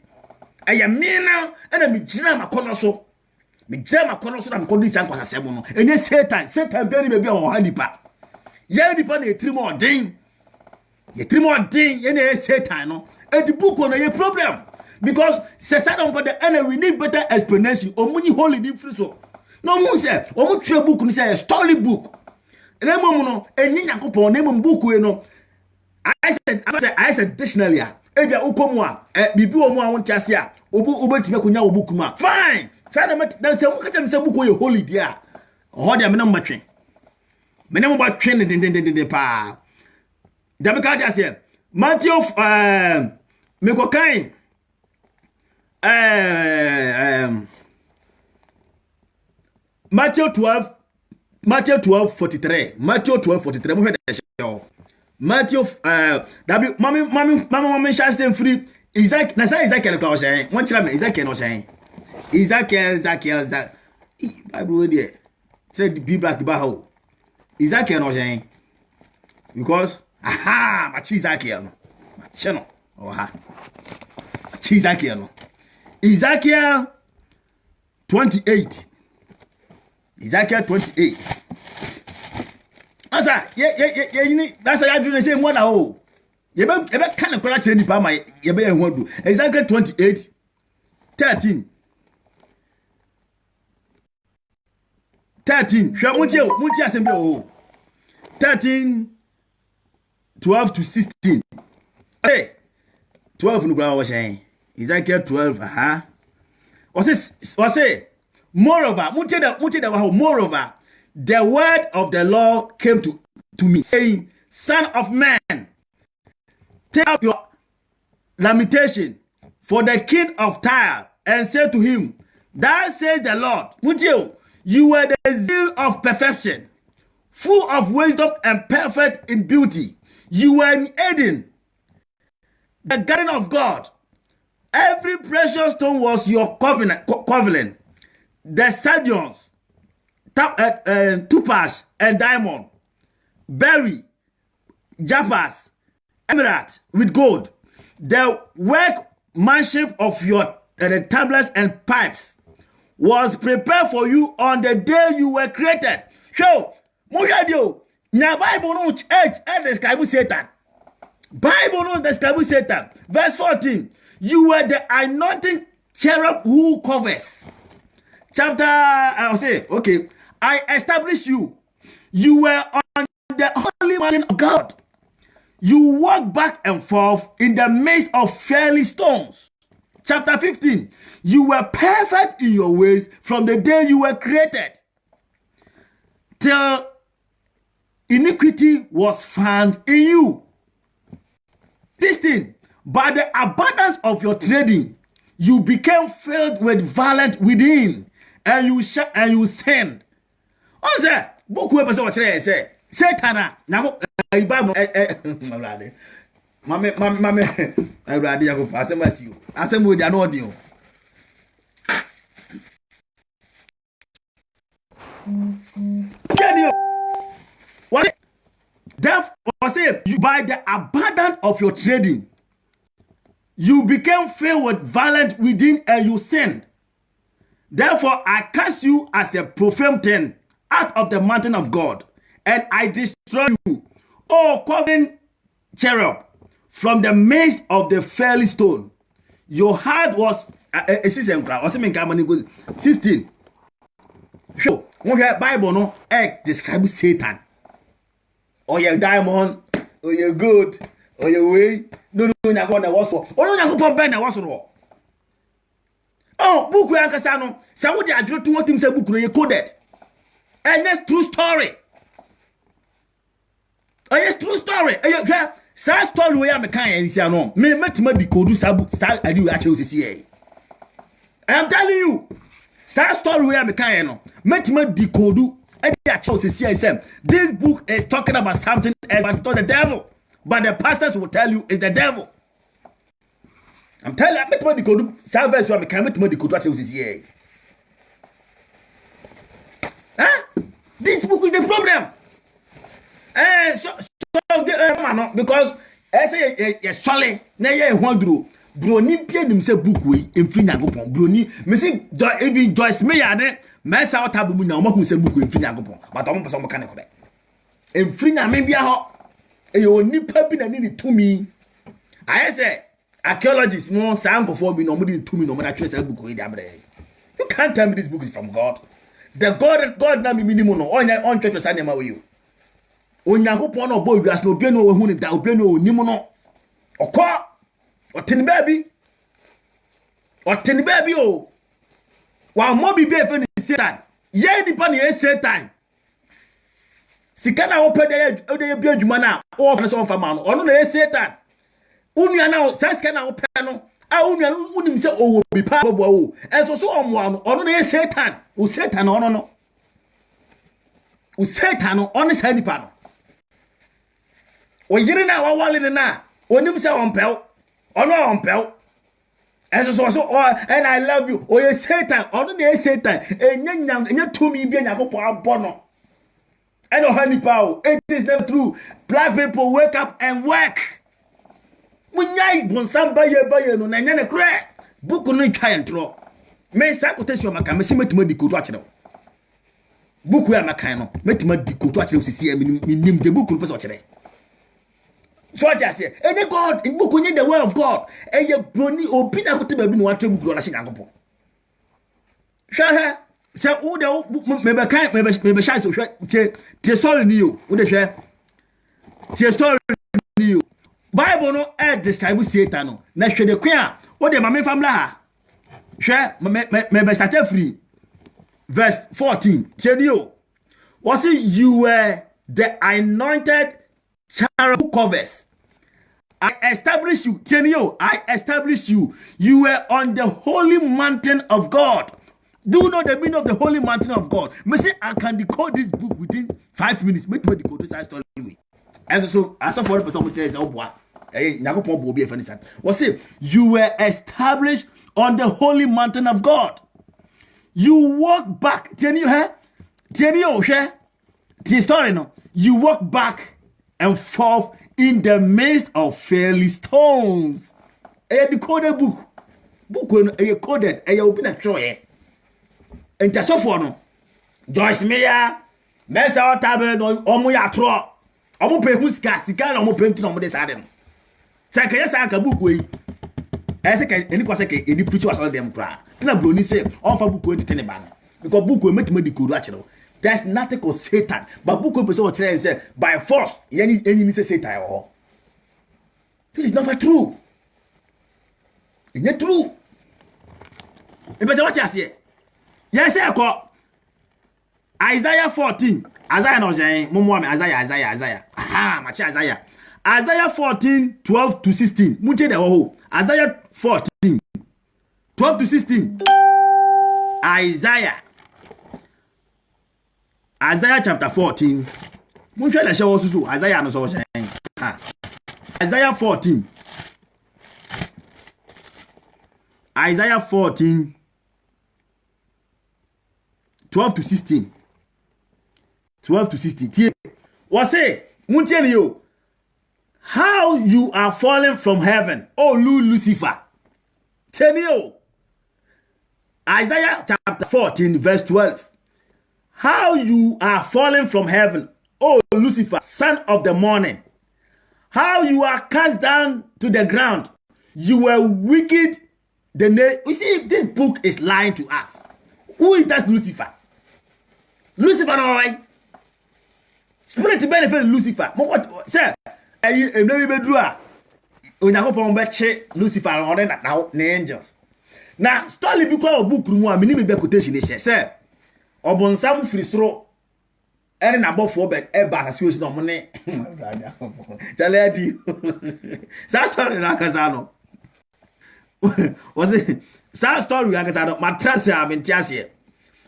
eye me na ena me gina makono so na me kodo san kwase asem no enye satan be ni baabi a ho hanipa ye nipa na etrimo odin ye na satan no e di book no ye problem because se Satan for the enemy we need better explanation omunyi holy ni free so no mu say omu twe book ni say a story book ene mom no enyi yakopon na mom book we no I said dictionary a ebia ukomu a bibi omu a wontiase a obetime konya wo book ma fine say na say mu kacha me say book we holy dia ho dia me na matwe me na mo ba twe den pa da be ka ja say Matthew me ko kan Matthew 12:43 mo hwe de show Matthew mami shastem free Isaac na say Isaac kwa shen won kira me Isaac no shen Isaac Bible there say the Bible ba ho Isaac no shen because ma chi Isaac no cheno ha chi Isaac no Ezekiel 28. Asa ye that's why you say more na o. Ye be kan na kwara cheni pa ma ye be ehun adu. Ezekiel 28:13. Hwa muntie asembe o. 13:12-16. Hey, 12 no gba wo shen. Ezekiel 12, moreover, moreover, the word of the Lord came to me, saying, Son of man, take up your lamentation for the king of Tyre, and say to him, Thus says the Lord, you were the zeal of perfection, full of wisdom and perfect in beauty. You were in Eden, the garden of God. Every precious stone was your covenant. The sardines, topaz and diamond, berry, jaspers, emerald with gold. The workmanship of your tablets and pipes was prepared for you on the day you were created. So, Mujadio, now Bible no church describe Satan. Bible no describe Satan. Verse 14. You were the anointing cherub who covers. Chapter, I'll say, okay. I established you. You were on the holy mountain of God. You walk back and forth in the midst of fiery stones. Chapter 15. You were perfect in your ways from the day you were created, till iniquity was found in you. 16. By the abundance of your trading, you became filled with violence within, and you sinned. What's that? Book we person what say Satan na Bible mame Everybody ya go asem you. Asem we dey no audio. What? Therefore, say you by the abundance of your trading, you became filled with violence within, and you sinned. Therefore, I cast you as a profane thing out of the mountain of God, and I destroy you, O covenant cherub, from the midst of the fiery stone. Your heart was 16. So, when you Bible no describe Satan. Or your diamond, or your good, or your way. No, na go na was for. Oh, no, na go ben na was for. Oh, book we ankasa no. Say wo dey adwere to wotim say book no ye coded. And that's true story. Oh, yes, true story. Sa story we am kan yan sia no. Me metima di code sa book sa adi we ache osisi e. I am telling you. Sa story we am kan yan no. Metima di code this book is talking about something else, but it's not the devil. But the pastors will tell you it's the devil. I'm telling you, I'm the code. Salvation, I'm the code. This book is the problem. Because I say yes, Charlie, na ye hondro. Broni pia nim se book we emfiri Nyankopon. Broni me say even Joyce Meyer ne me say what abu na mo hu se book emfiri Nyankopon. But omo person mo kan ko be. Emfiri na me bia ho. E yo nipa bi na ni tumi. I say archaeologists mo sankofo bi no mo di tumi no mo na twese book we di abre. You can't tell me this book is from God. The God na me minimum no on church say na we. Onyankopon no bo wiase no obi no hu ni da obi no onim no. Okọ Otini baby o. Wa mo bi be fe Satan. Ye nipa na Satan. Sika na wo pede de bi adwuma na wo fa so fama no. Ono na Satan. Unua na sika na wo pe no. A unua unim se owo bi pa bobo o. Enso so omo no. Ono na Satan. O Satan ono no. O Satan no ono sa nipa no. O yire na wa wale na. Onim se ompel. Ono ompel. So and I love you. Oh, you Satan. Ono na Satan. Enya tumi bi Nyankopon abono. And oh honey power. It is not true. Black people wake up and work. Munyai bonsam baye no na nya ne kre. Buku no twa entro. Me sa quotation maka me se metuma di kodu akere. Buku ya maka no. Metuma di kodu akere sisi nim de buku no pese akere. So I just say, any God in book the word of God, and you brony open a good baby no one book on a shingle. Share say, oh, the maybe can't maybe shy so the story new, would they share? The story new. Bible no add describe Satan. Now, share the queer, what the mammy family. Share, maybe start free. Verse 14. Tell you, was it you were the anointed cherub covers? I establish you. Tell you, I establish you. You were on the holy mountain of God. Do you know the meaning of the holy mountain of God? Me say I can decode this book within 5 minutes. Make me decode this story anyway. As so for the person who says, "Oh boy, Nyankopon bo bi efani san." What say? You were established on the holy mountain of God. You walk back. Tell you, huh? Tell you, share. The story no. You walk back and forth in the midst of fairy stones. A decoded book. Book when a coded a open a troy. And just so for no. Joyce Meyer, Mesa Tabern, or Moya Tro. Omo pe huska sika na omo painting omo de sade no. Say ka yesa ka book we. E say ka eni kwase ka eni preach was all dem kra. Na broni say on fa book we de tene ba no. Because book we make me di kodu akere. There's nothing called Satan. But book we person tell say by force any say Satan or. This is not true. It's not true. E better what you say. Yes, I call Isaiah 14. Isaiah no say mumu Isaiah. Aha, machi Isaiah. Isaiah 14 12 to 16. Munche de ho. Isaiah 14 12 to 16. Isaiah chapter 14. Munche de show susu. Isaiah no so say. Isaiah 14. Isaiah 14 12 to 16. 12 to 16. What say? Munche you. How you are falling from heaven, oh Lucifer. Tell you. Isaiah chapter 14 verse 12. How you are falling from heaven, oh Lucifer, son of the morning. How you are cast down to the ground. You were wicked. You see, this book is lying to us. Who is that Lucifer? Lucifer, all right? Spirit benefit Lucifer. Sir, I'm never be drua. Onyankopon be che Lucifer on that now angels. Now, story because book room a mini be quotation e say. Obonsam free stroke. Ere na bofo be e ba asase no mo ne. Chaledi. Sa story na kaza no. Was it? Sa story na kaza no. Matras a mentiase.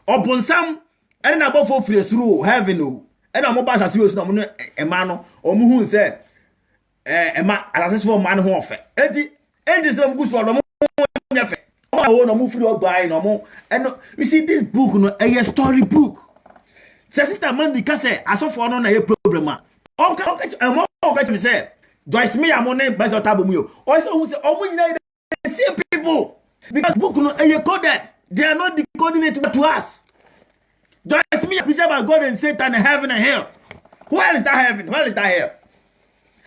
Obonsam ere na bofo free stroke heaven o. Ere na mo ba asase no mo ne ema no. Omo hu say ema asase for man ho ofe. Edi angels dem gusto no mo nyafe. Oh, no, move through by no more. And you see, this book, no, a story book. Sister Mandy can say, I saw for no problem. Okay, me say, Joyce me, I'm on name by the tabu. Also, who say, oh, we see people because book no coded. They are not decoding it to us. Joyce me, preach about God and Satan and heaven and hell. Where is that heaven? Where is that hell?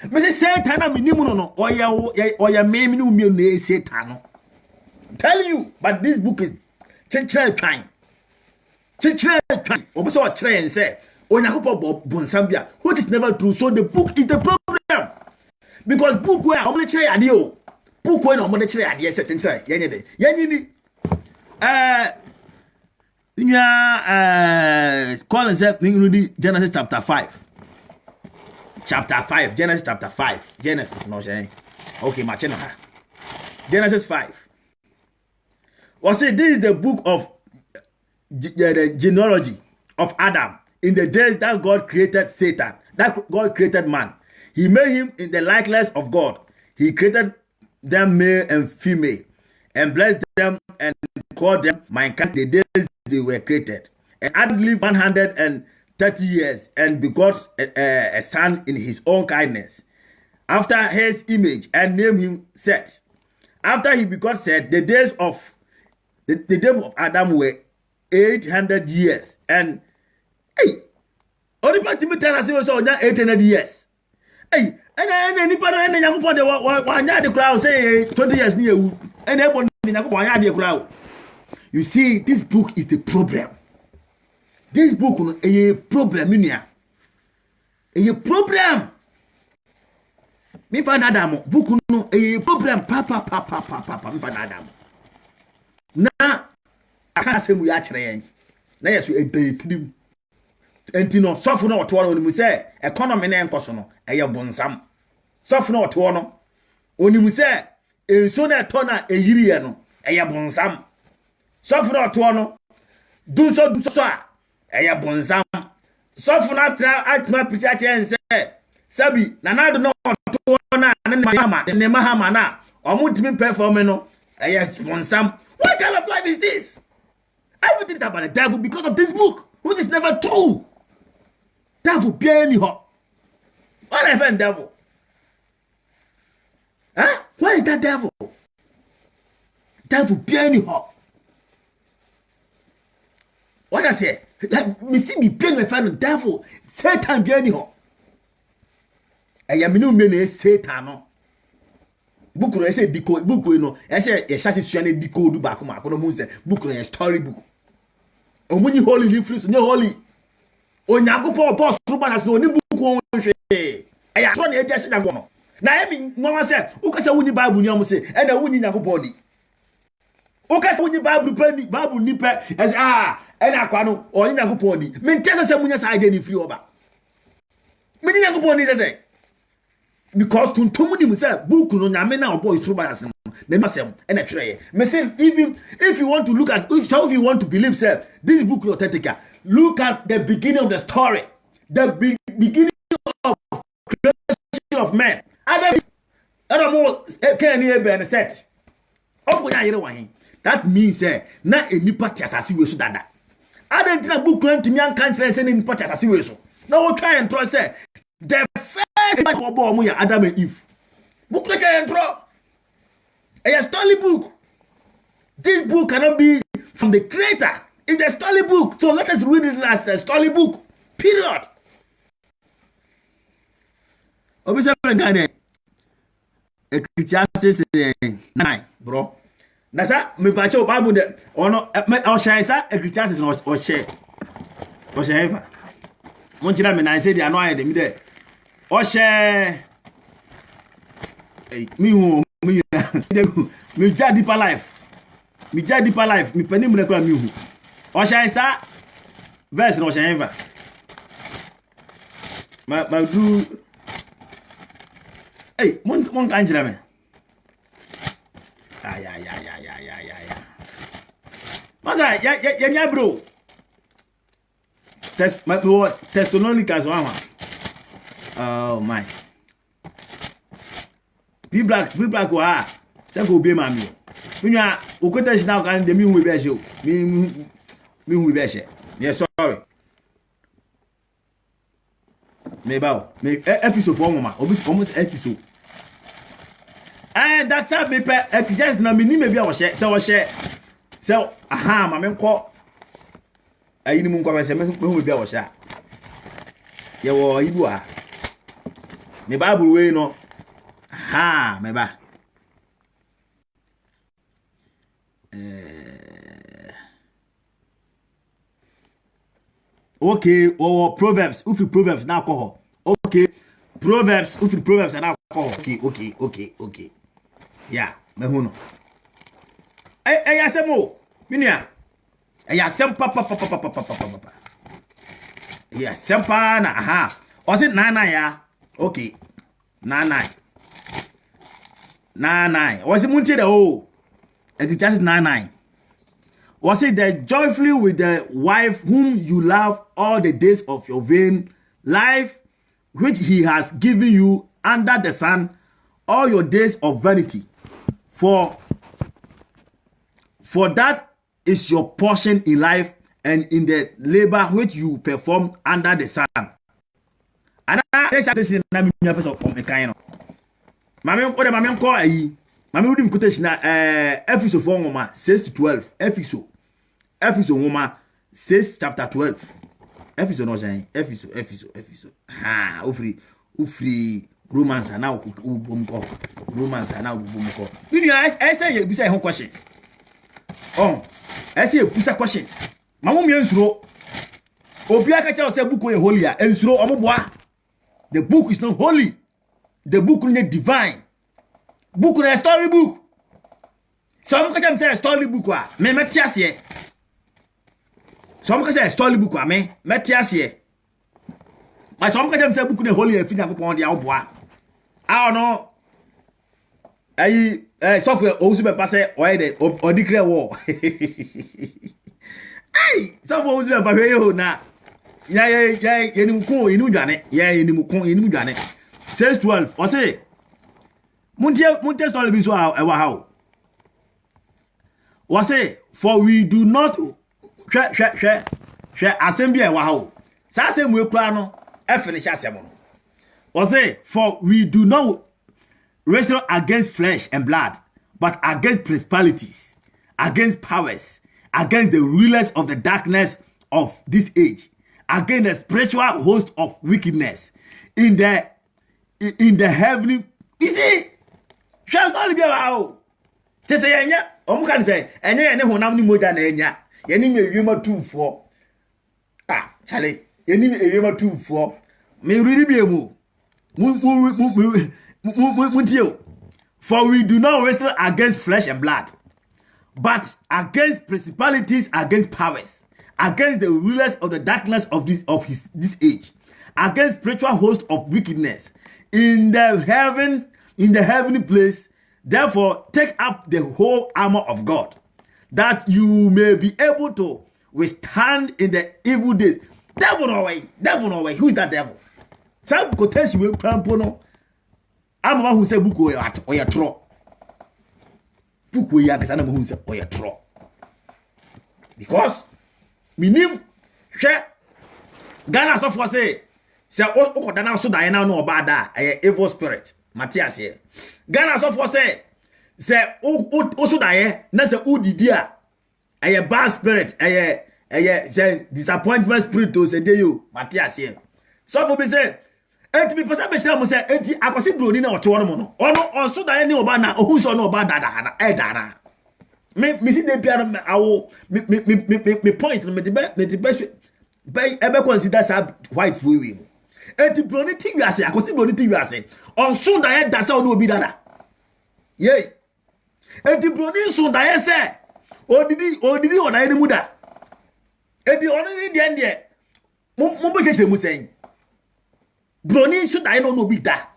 Me say Satan na minimu no. Oya me no Satan. I'm telling you, but this book is trying. Oboso try and say, Onyakopo bonsambia, which is never true. So the book is the problem. Because book where omle try ade o. Book where omle try ade certain try. Yenye call and say Genesis chapter 5. Chapter 5, Genesis chapter 5. Genesis no say. Okay, my channel. Genesis 5. Well, say this is the book of the genealogy of Adam in the days that God created Satan, that God created man. He made him in the likeness of God. He created them male and female and blessed them and called them mankind the days they were created. And Adam lived 130 years and begot a son in his own kindness after his image and named him Seth. After he begot Seth, the days of Adam were 800 years. And hey, only part me tell us so 800 years. Hey, and any part of young people the crowd say 20 years near you. And everyone the crowd. You see, this book is the problem. This book is a problem in here. A problem. Me find Adam book no a problem. Papa. Me find Adam. Na aka say mu ya kire yen na yeso edetrim enti no sofo na oto no say economy na enkoso no eye bonsam sofo na oto no onimu say enso na eto na eyiri ye no eye bonsam sofo na oto no du so a eye bonsam sofo na tra atma picha chen say sabi na do na oto na ne mahama na omutimi perform no eye bonsam. What kind of life is this? Everything is about the devil because of this book, which is never true. Devil barely hot. What I find devil? Huh? Where is that devil? Devil barely hot. What I say? Like me see me barely find the devil. Satan barely hot. I am no Satan no. Book no say decode book no say e satisfy decode back ma ko no mu say book no story book omuni holy influence no holy onyagopo boss ruba say oni book won hwe aya so na e dia hye dago no na e mi mama say ukasa wuni bible ni am say e na wuni nyagopo ni ukasa wuni bible ni pe e say e na kwa no oni nyagopo ni me ntese say munya sa ide ni free oba me ni nyagopo ni say because tuntum ni say book no nyame na obo isuruba asem na masem na twere me say even if you want to look at if you want to believe say this book is authentic, look at the beginning of the story, the beginning of creation of man. Adam can you be set opunya yere wahin. That means na enipa tiasase we so dada Adam tina book no ntimi anka nkyere say enipa tiasase we so na wo try and try say the first Adam and Eve. Book like a intro. A story book. This book cannot be from the creator. It's a story book. So let us read it as the story book. Period. Observe a Ecclesiastes 9, bro. Nasa me bacho Bible de ono o share sa Ecclesiastes o share. O share. Mon chira me na say dey anoy dey me there. O share me ja deeper life. Me ja deeper life. Me pani mu na kwa me hu. O share sa verse no share ever. Ma do hey, mon kan jira me. Ya. Masa ya bro. Thessalonians 1. Oh my. Be black wa. Say go be mami. Minya ukota shina kan de mi hu be she. Mi hu be she. Yes sorry. me ba me episode for ngoma obi almost episode that's how me pe just na me ni me bia wo hye se aha ma me nko ayi ni mu nko se me hu bia wo hye ye wo ibu a me bible we no aha me ba okay Proverbs ufi Proverbs na alcohol okay Proverbs ufi Proverbs na alcohol okay yeah me hu no yasemo minia yasem papa yasem pa na aha o se nana ya okay nana o se muntie de o Ecclesiastes 9:9 was it that joyfully with the wife whom you love all the days of your vain life, which he has given you under the sun, all your days of vanity. For that is your portion in life and in the labor which you perform under the sun. And this na me person from kind of. Mame ko ayi. Mame udi quotation na Episode 4 ngoma 6-12 Episode ngoma 6 chapter 12 Episode no say episode ha ufri romance na ubomko romance na ubomko you know I say you be say questions I say you questions mamu mi ensuro obi aka cha say book we holy a ensuro omoboa the book is not holy the book is divine book na story book some can say story book wa me metiase some can say story book wa me metiase but some can say book na holy afi Yakobon dia oboa I don't know software o super pass o de o declare war ai software o super pass yo na ya enimu ko enimu dwane ya enimu dwane 6-12 o say Muntie story bi so ewa how. Was say for we do not hwe assembly ewa how. Sa asem we kura no e finish asem no. Was say for we do not wrestle against flesh and blood, but against principalities, against powers, against the rulers of the darkness of this age, against the spiritual host of wickedness in the heavenly. You see, shall story be about. Just say enya, can say enya ne honam ni moja na enya. Ye ni mewema tumfo. Chale, ye ni mewema tumfo. Me really be mu. For we do not wrestle against flesh and blood, but against principalities, against powers, against the rulers of the darkness of this age, against spiritual hosts of wickedness in the heavenly place. Therefore, take up the whole armor of God, that you may be able to withstand in the evil days. Devil no way. Who is that devil? Some quotation will crampo no. I'm one who say book or your tro. Book we are the who say or your tro. Because minim share Ghana so for say o dana so die now no bad evil spirit. Matthias here. Ghana so for say o so die na say udidi a bad spirit say disappointment spirit to say dey you Matthias here. So for be say enti be person be tell mo say enti akosi broni na oto no mo no ono so die ni oba na ohu so no oba dada na me see dey bia no awo me point me the best ebe consider sa white full we enti broni ti wiase akosi broni ti wiase on so die da sa no obi dada ye enti broni so die say odidi ona ni muda enti oni ni de mo be chese mu sen broni so die no obi da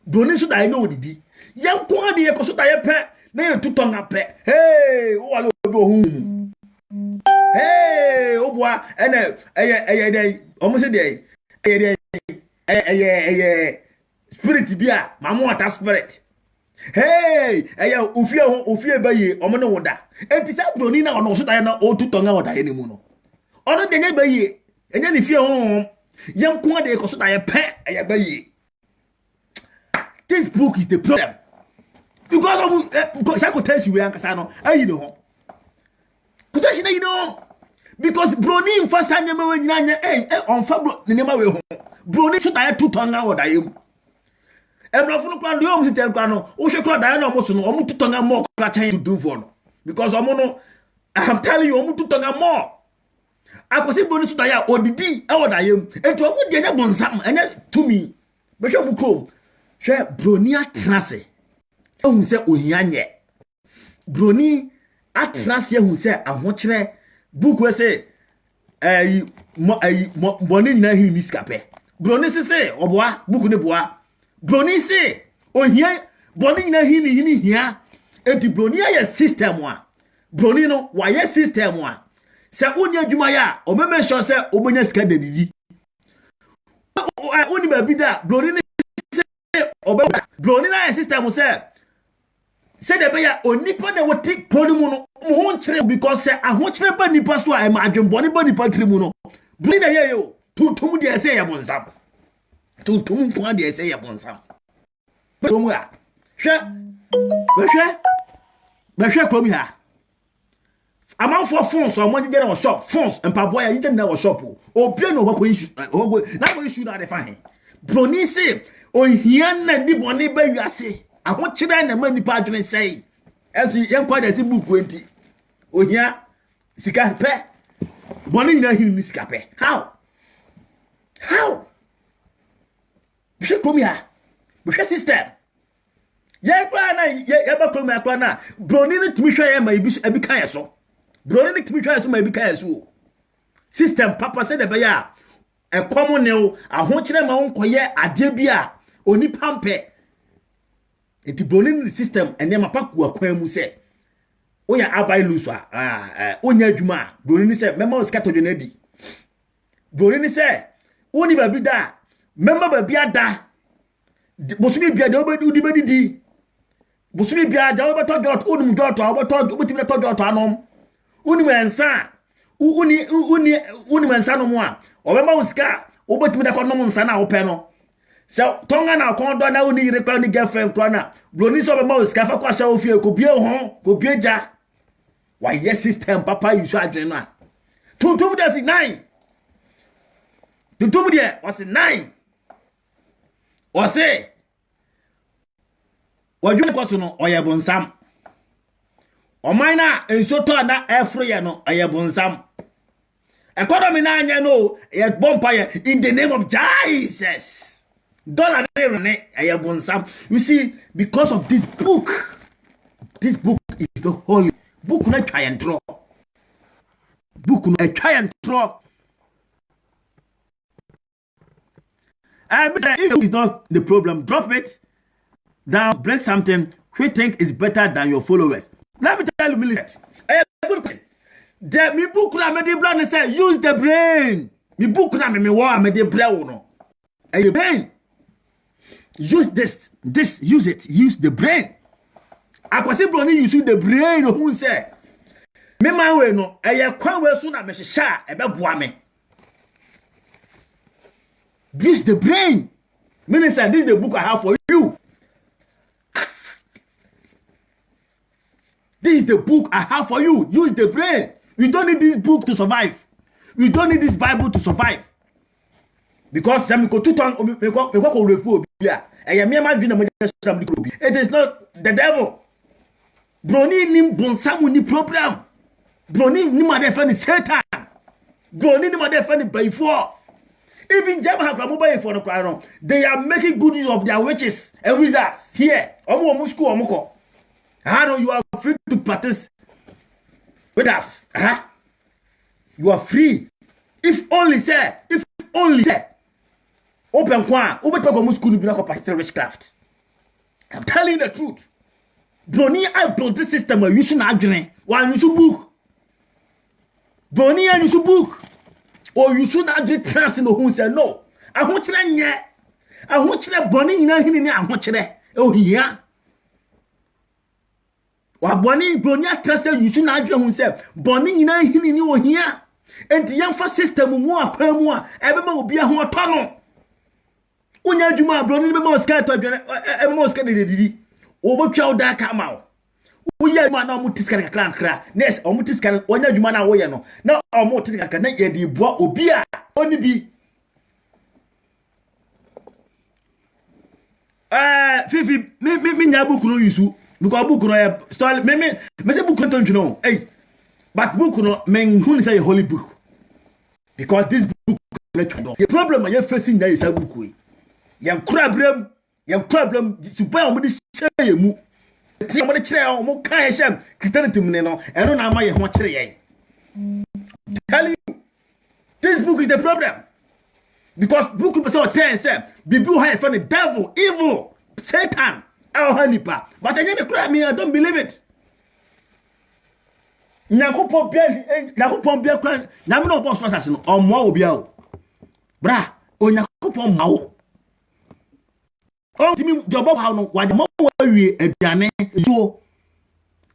broni so die no odidi yan ko ade ye ko so die pe na ye tutonga pe hey o wala obi ohun hey o boa eye dey omo se dey eye spirit bia mamu water spirit hey eye ofie baye omo ne woda enti sa broni na ono so die na o tutonga woda ye ni mu no ono de nye baye enye ni fie ho Young Kwade Kosota, a pet, a baby. This book is the problem. Because I could tell you, Casano, you know. Could you know? Because Brony in first time on Fabro, the name of Brony should I have 2 tongue or die. And no plan the homes tell Grano, Osha Diana almost no 2 tongue more to do for. Because I'm telling you, almost 2 tongue more. I could say Brony should die or the D or I am, and to a wood get up on some and to me. But you will share Bronia Trasse. Who say Oyanye Brony atlas ye who say ahochere book we say boni na hi miskape Brony say oboa book ne boa Brony say ohia boni na hi ni hia enti Brony ye system a Brony no wa ye system a se onya adwuma ya o me sure say obonya sika dadidi oni ba bi da Brony say oba Brony na system say said the bear onipa na wati ponimu no mo nkyere because say ahokyere ba nipa so a ma adwenbone ba nipa trimu no bri na ye yo tuntum de say ya bonsam tuntum kwa de say ya bonsam bomu a hwe komi ha amount for phones or money get on shop phones and paboy ya yite na o shop o pie no ko issue na ko issue na de fa he Brony say ohia na di bone ba wiase ahokyere na ma nipa adwene sei esi yenkwa da si book 20 ohia sika pe boni nyina hin ni sika pe how bishe komia bishe system ye kwa na ye ba komia kwa na Brony ni tumi hwe ye ma ebi kan yeso Brony ni tumi hwe yeso ma ebi kan yeso system papa se de be ya ekomo ne o ahokyere ma wonkoye ade bia oni pampe enti Brony system ene mapaku akwan mu se oya abai luso onya adwuma Brony se mema o sika todwe na di Brony se oni ba bi da mema ba bi ada bosumi bia da obedi udi bedidi bosumi bia da obeto dot onum dot obeto obetimi to dot anom oni mensa oni mensa no mo a obema o sika obetimi da konom nsa na ope no so tonga na kondo na oni yire kwa ni girlfriend kwa na Brony so obema o sika fa kwa sha ofie ko bie ho ko bie ja why yes system papa you should adwene na tuntum de si 9 tuntum de o si 9 o se wajun ko so no oye bonsam o man na enso to na efre no oye bonsam economy na anya no ye bompa in the name of Jesus dollar ne oye bonsam you see because of this book is the holy book na try and draw book no try and draw if it's not the problem, drop it down, break something we think is better than your followers. Let me tell you, Millicent. Good question. Me book na me de brain say use the brain. Me book na me wa me de brain no. The brain. Use this, use it, use the brain. Akwase Brony use the brain who say. Me man we no, kwan we so na me hyehyɛ a ebe boa me. Use the brain. Minister, this is the book I have for you. This is the book I have for you. Use the brain. You don't need this book to survive. You don't need this Bible to survive. Because it is not the devil. Brony ni bonsamu ni program. Brony ni madefani Satan. Brony ni madefani before. Even Jama have mobile for the crown. They are making good use of their witches and wizards here. How do you are free to practice with that? You are free. If only say, open kwa, open to school to practice witchcraft. I'm telling you the truth. Brony, I built this system where you should not join. One you should book. Brony, and you should book. Or you should not do trust in who say no. I want you to I want you to Brony in I want you to oh yeah. Or Brony trust you should not do who say Brony in here. enti yemfa system mu akwa mu a ebema obi ho otono unya adwuma abro ni bema oska to adwene ebema oska de obotwa oda ka ma wo uya ma na omutiska kakra nes omutiska onya adwuma na wo ye no na omotiska kakra na ye de bua obi a oni bi fifi mi nya buku no yusu because buku no e story me say buku no ntino hey but buku no men hu say holy book because this book the problem you facing now is a book we yan problem super o mo di share mu ti mo di kire o mo kan ye shem Christianity mu ne no eno na ma ye ho kire yen tell you this book is the problem because book people say ten say bibu high from the devil evil Satan our hanipa but I never cry me I don't believe it Nyakopon bia kwan na me no boss asase no omo obi a o bra onyakopon ma wo o timi jobo ha no wa ma wie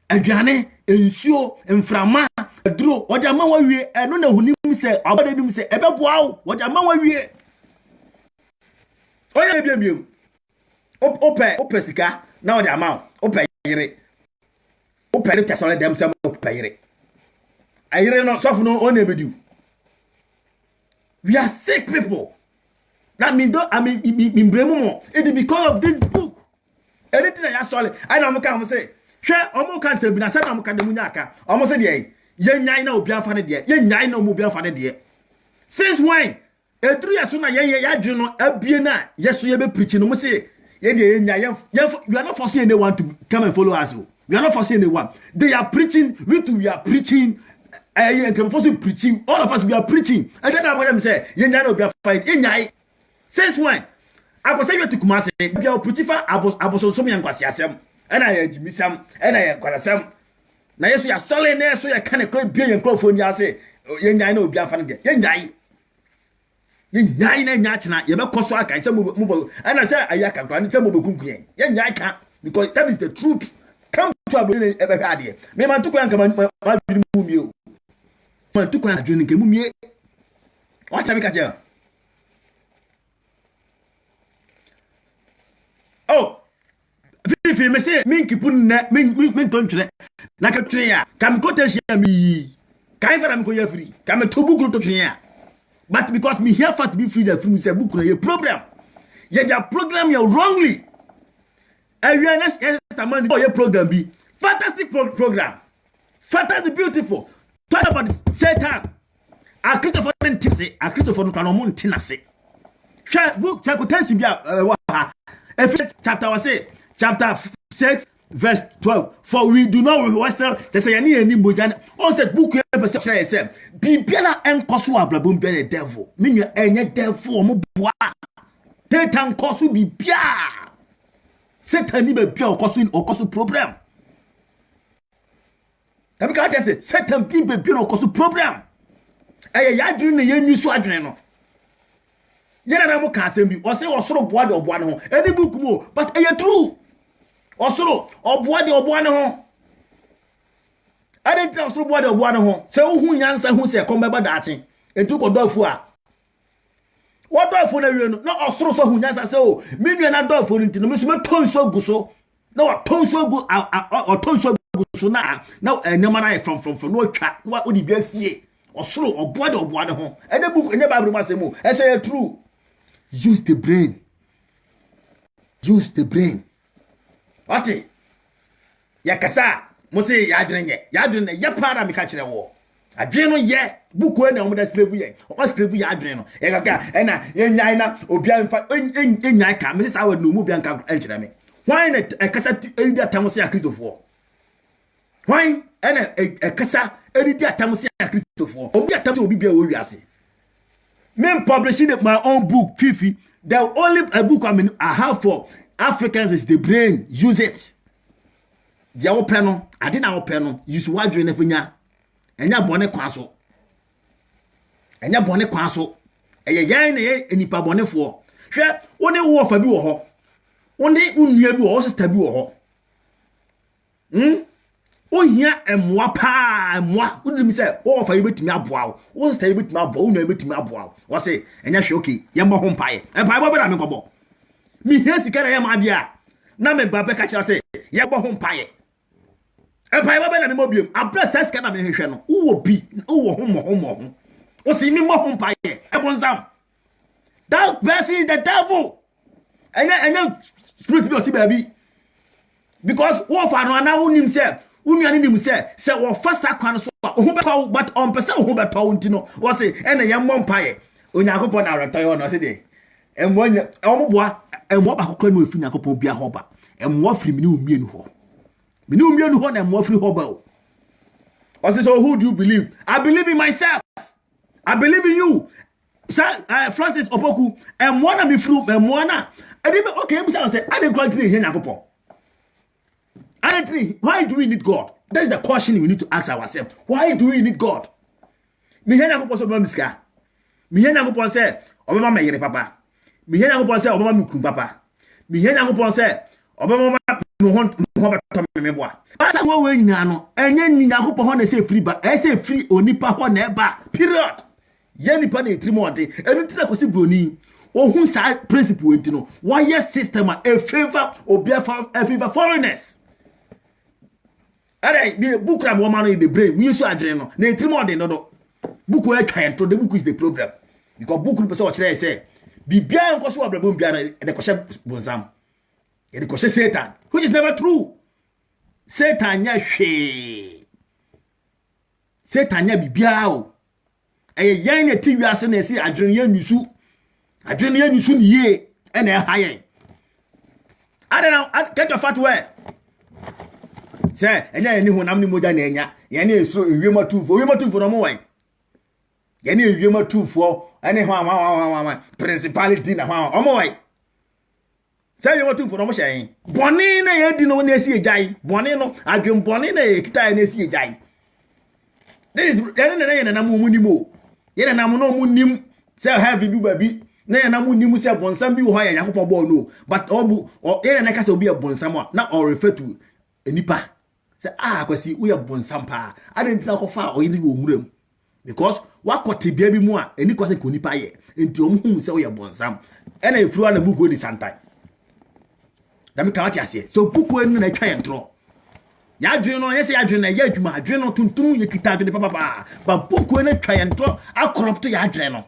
aduane ensuo mframa aduro oja ma wa wie eno na hunim se abada nim se ebeboa wo oja ma wa wie oya biam ope sika na oja ma ope yire ope re tesole dem se ope yire ayire no sofu no on ebediu we are sick people that mean I mean bremu it is because of this book anything I solid I know am say hwe omo kan se bi na se na mo kan dem nya aka omo se de ye nyan na obi afa ne de ye nyan na omo obi afa ne de since when edru yeso na ye adwe no abie na yeso ye be preach no mo se ye de ye nyan you are not forcing anyone to come and follow us. We are not forcing anyone. They are preaching, we are preaching. Preaching. All of us, we are preaching. And then I say, you know, we are fighting. Since when? I was saying to Kumasi, we are preaching for Abos so many Quasiasem, and I had Missam, and I had Quasam. Now, yes, you are solid there, so you can't create billion clothing. You say, you know, we are funny. You nyachina, you cost so I can move. And I say, I can't run some move. I can't, because that is the truth. Come to a billion ever had here. Me man took one come you. Man took one drink mummy. What time catch you? Oh, if you may say, Minky put don't try. Like a tree, come go to me. Come for free. Come to book to tree. But because me here for to be free, the film is a book, your problem. Yet your program you wrongly. And we are not money for your program be fantastic program. Fantastic, beautiful. Talk about Satan. A Christopher Tintse, a Christopher Canomon Tinase. Share book Takutensi Ephesians chapter was say chapter 6 verse 12. For we do not wrestle the say any mojan. On said book perception say Bibiana en koso ablabum be the devil. Mean you enye devil mo boa. Satan koso bibia. Satan ni be bia okoso problem. Tabi ka say Satan bi be bia okoso problem. Eye ya adwene na yenyu so adwene no. Yena na mo ka asem bi o say osoro boa de oboa ne ho. Any book mo but eye true. Osoro oboa de oboa ne ho. Ade tra osoro boa de oboa ne ho. Se wo hu nyansa hu se komba da ache. Entu ko dofu a. What dofu na wi no na osoro so hu nyansa se o. Minu na dofu nti no me so tonso guso. Na wa tonso gu o tonso guso na enema na from no twa. Wa odi bia sie. Osoro oboa de oboa ne ho. Ade book enye Bible ma se mo. E say true. Use the brain. Use the brain. What? Yakasa, Mose Yadrene, Yapara Mikachina war. A general ye, book when I'm with slavery, or slavery Adreno, Egaka, and Yana, Obian, in Yaka, Mrs. Our Numubian Engineer. Why a cassette Edia Tamosia Christopher? Why a cassa Edia Tamosia Christopher? Obia Tamu will be a warrior. Me publishing my own book, Fifi. The only a book I have for Africans is the brain. Use it. The open I didn't open use wide drain everything. And ya bonnet quasso. And ya bonnet quasso. And ya yan any pabonnet for. Share only war for you or only unyabu or stabu or ohia emwa pa emwa wudi mi say o fa yebetimi aboa o sta yebetimi aboa o na yebetimi aboa wo say enya hwe okay ye mo ho mpae mpae bo be na me kobo mi hia sika na ye ma bia na me ba be ka kira say ye bo ho mpae mpae bo be na me mo biem abra sa sika na me hwehwe no wo bi wo ho mo o si mi mo ho mpae e bonzam that person is the devil enya spirit be o ti baby because wo fa no na wo nim say unuane nim se wo fasa kwan so ho beto but on pese ho beto nti no wo se ene ye mmɔ mpae onyakopo na reto yo no se de emmo omoboa emmo ba kokra no afi nyakopo bia ho ba emmo afiri mini umienu ho na emmo afiri ho ba o se so who do you believe? I believe in myself. I believe in you. Sir Francis Opoku emmo na me fru emmo na okay me say I dey grant here nyakopo. Why do we need God? That is the question we need to ask ourselves. Why do we need God? Mi hena ko poso miska. Mi hena ko ponse obema meyere papa. Mi hena ko ponse obema mi kun papa. Mi hena ko ponse obema mi ho beto me boa. Asa wo we nyina no enye nyina ko po ho na say free ba. E say free onipa ho na eba. Period. Ye nipa na etrimo ode. Enu tina ko si broni. Ohun sa principle enti no. Why system a favor obia favor foreigners. Alright, the book ram woman in the brain, we so adreno no. Na etrimo de no do. Book we try and the book is the problem. Because book people say bibia nko so abrabom bia na de kwhye bonzam. E de kwhye Satan, which is never true. Satan nya hwe. Satan nya bibia o. Yan na ti wiase na esi adreno ya nyusu. Adreno ya nyusu ni ye e na ha yen. I don't know, get your fat way. Say enya ni honam ni moja na enya ye na esuro ewiema tufo no mo wan ye na ewiema tufo ene ho principality na ho mo wan say ewiema tufo no mo hyen boni na ye di no na esi ejai boni no adwem boni na ye kita na esi ejai this ye na mu nim o ye na mu no mu nim say have bi baby na na mu nim say bonsam bi wo ha ya yakopɔ bɔ no but ye na ka say obi e bonsam a na or refer to enipa. Say kwasi we bonsam pa adentina ko fa oyiri wo nwuram because wakɔte bia bi mu a eni kwase ko nipa ye enti omhu say we bonsam ena efuru na buku di santai da me ka wati ase so buku enu na twa yentro ya adwene no yesi adwene na ya adwuma adwene no tuntum ye kita adwene papa ba buku enu twa yentro akoropto ya adwene no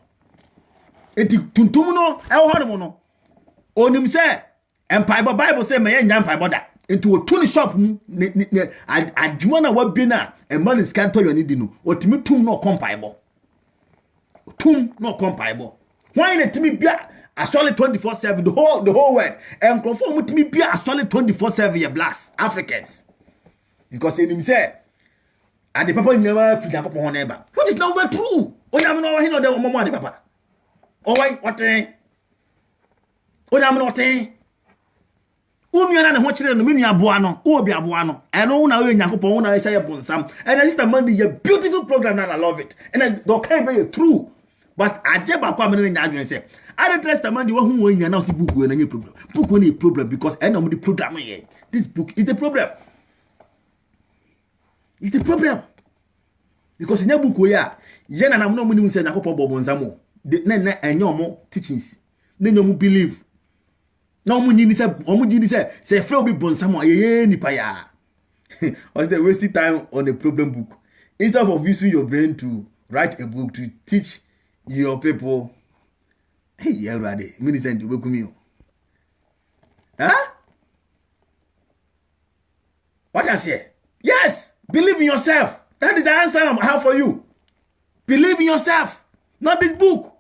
enti tuntum no e ho no no onim say empire bible say me ya nya empire boda into a tuni shop adwuma na wabi na e man is kan to yoni di no otimi tum no compaibo tum no compaibo why na timi bia a solid 24/7 the whole world and conform timi bia a solid 24/7 ye blacks Africans because enim say and the papa never fit akopon ho neighbor which is not true onyam no he no de momo ade papa o why what onyam no ten unuana na ho kire no menu aboa no obi aboa no eno na we nyakopon na say bonsam and sister Mandy a beautiful program and I love it and do can be true but aje ba kwa me na adwene say I don't trust Mandy wo hu nya na so book we na nye problem book we na problem because eno mo the program here this book is the problem. It's the problem because in your book we are ye na nam no mo nim say nyakopon bonsam o na enyo mo teachings na enyo mo believe no munyi ni say free obi bonsam ayeye nipa ya was they wasting time on a problem book instead of using your brain to write a book to teach your people. Hey everybody minister to bekumi what I say? Yes, believe in yourself. That is the answer I have for you. Believe in yourself, not this book.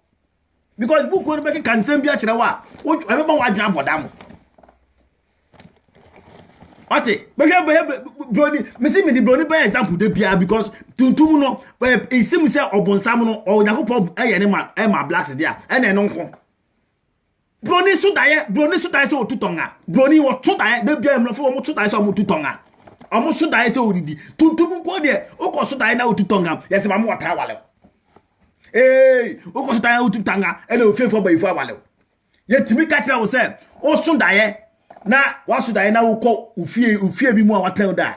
Because book when make can send bia kire wa remember wa dwan bodam ate be broni me see me the broni by example de bia because tuntum no e sim say obonsam no o yakopɔ eye ne ma blacks there ene no nko broni so dae say otutonga broni wo to dae de bia emlofo wo to dae say o tutonga o so dae say odidi tuntum ko de o ko so dae na otutonga yesi ma mo wata wale. Hey, o ko sta utu tanga ele ofefo ba ifu awale. Yetimi ka kira wo se o so dae na wa so dae na wo ko ufie bi mu a watan da.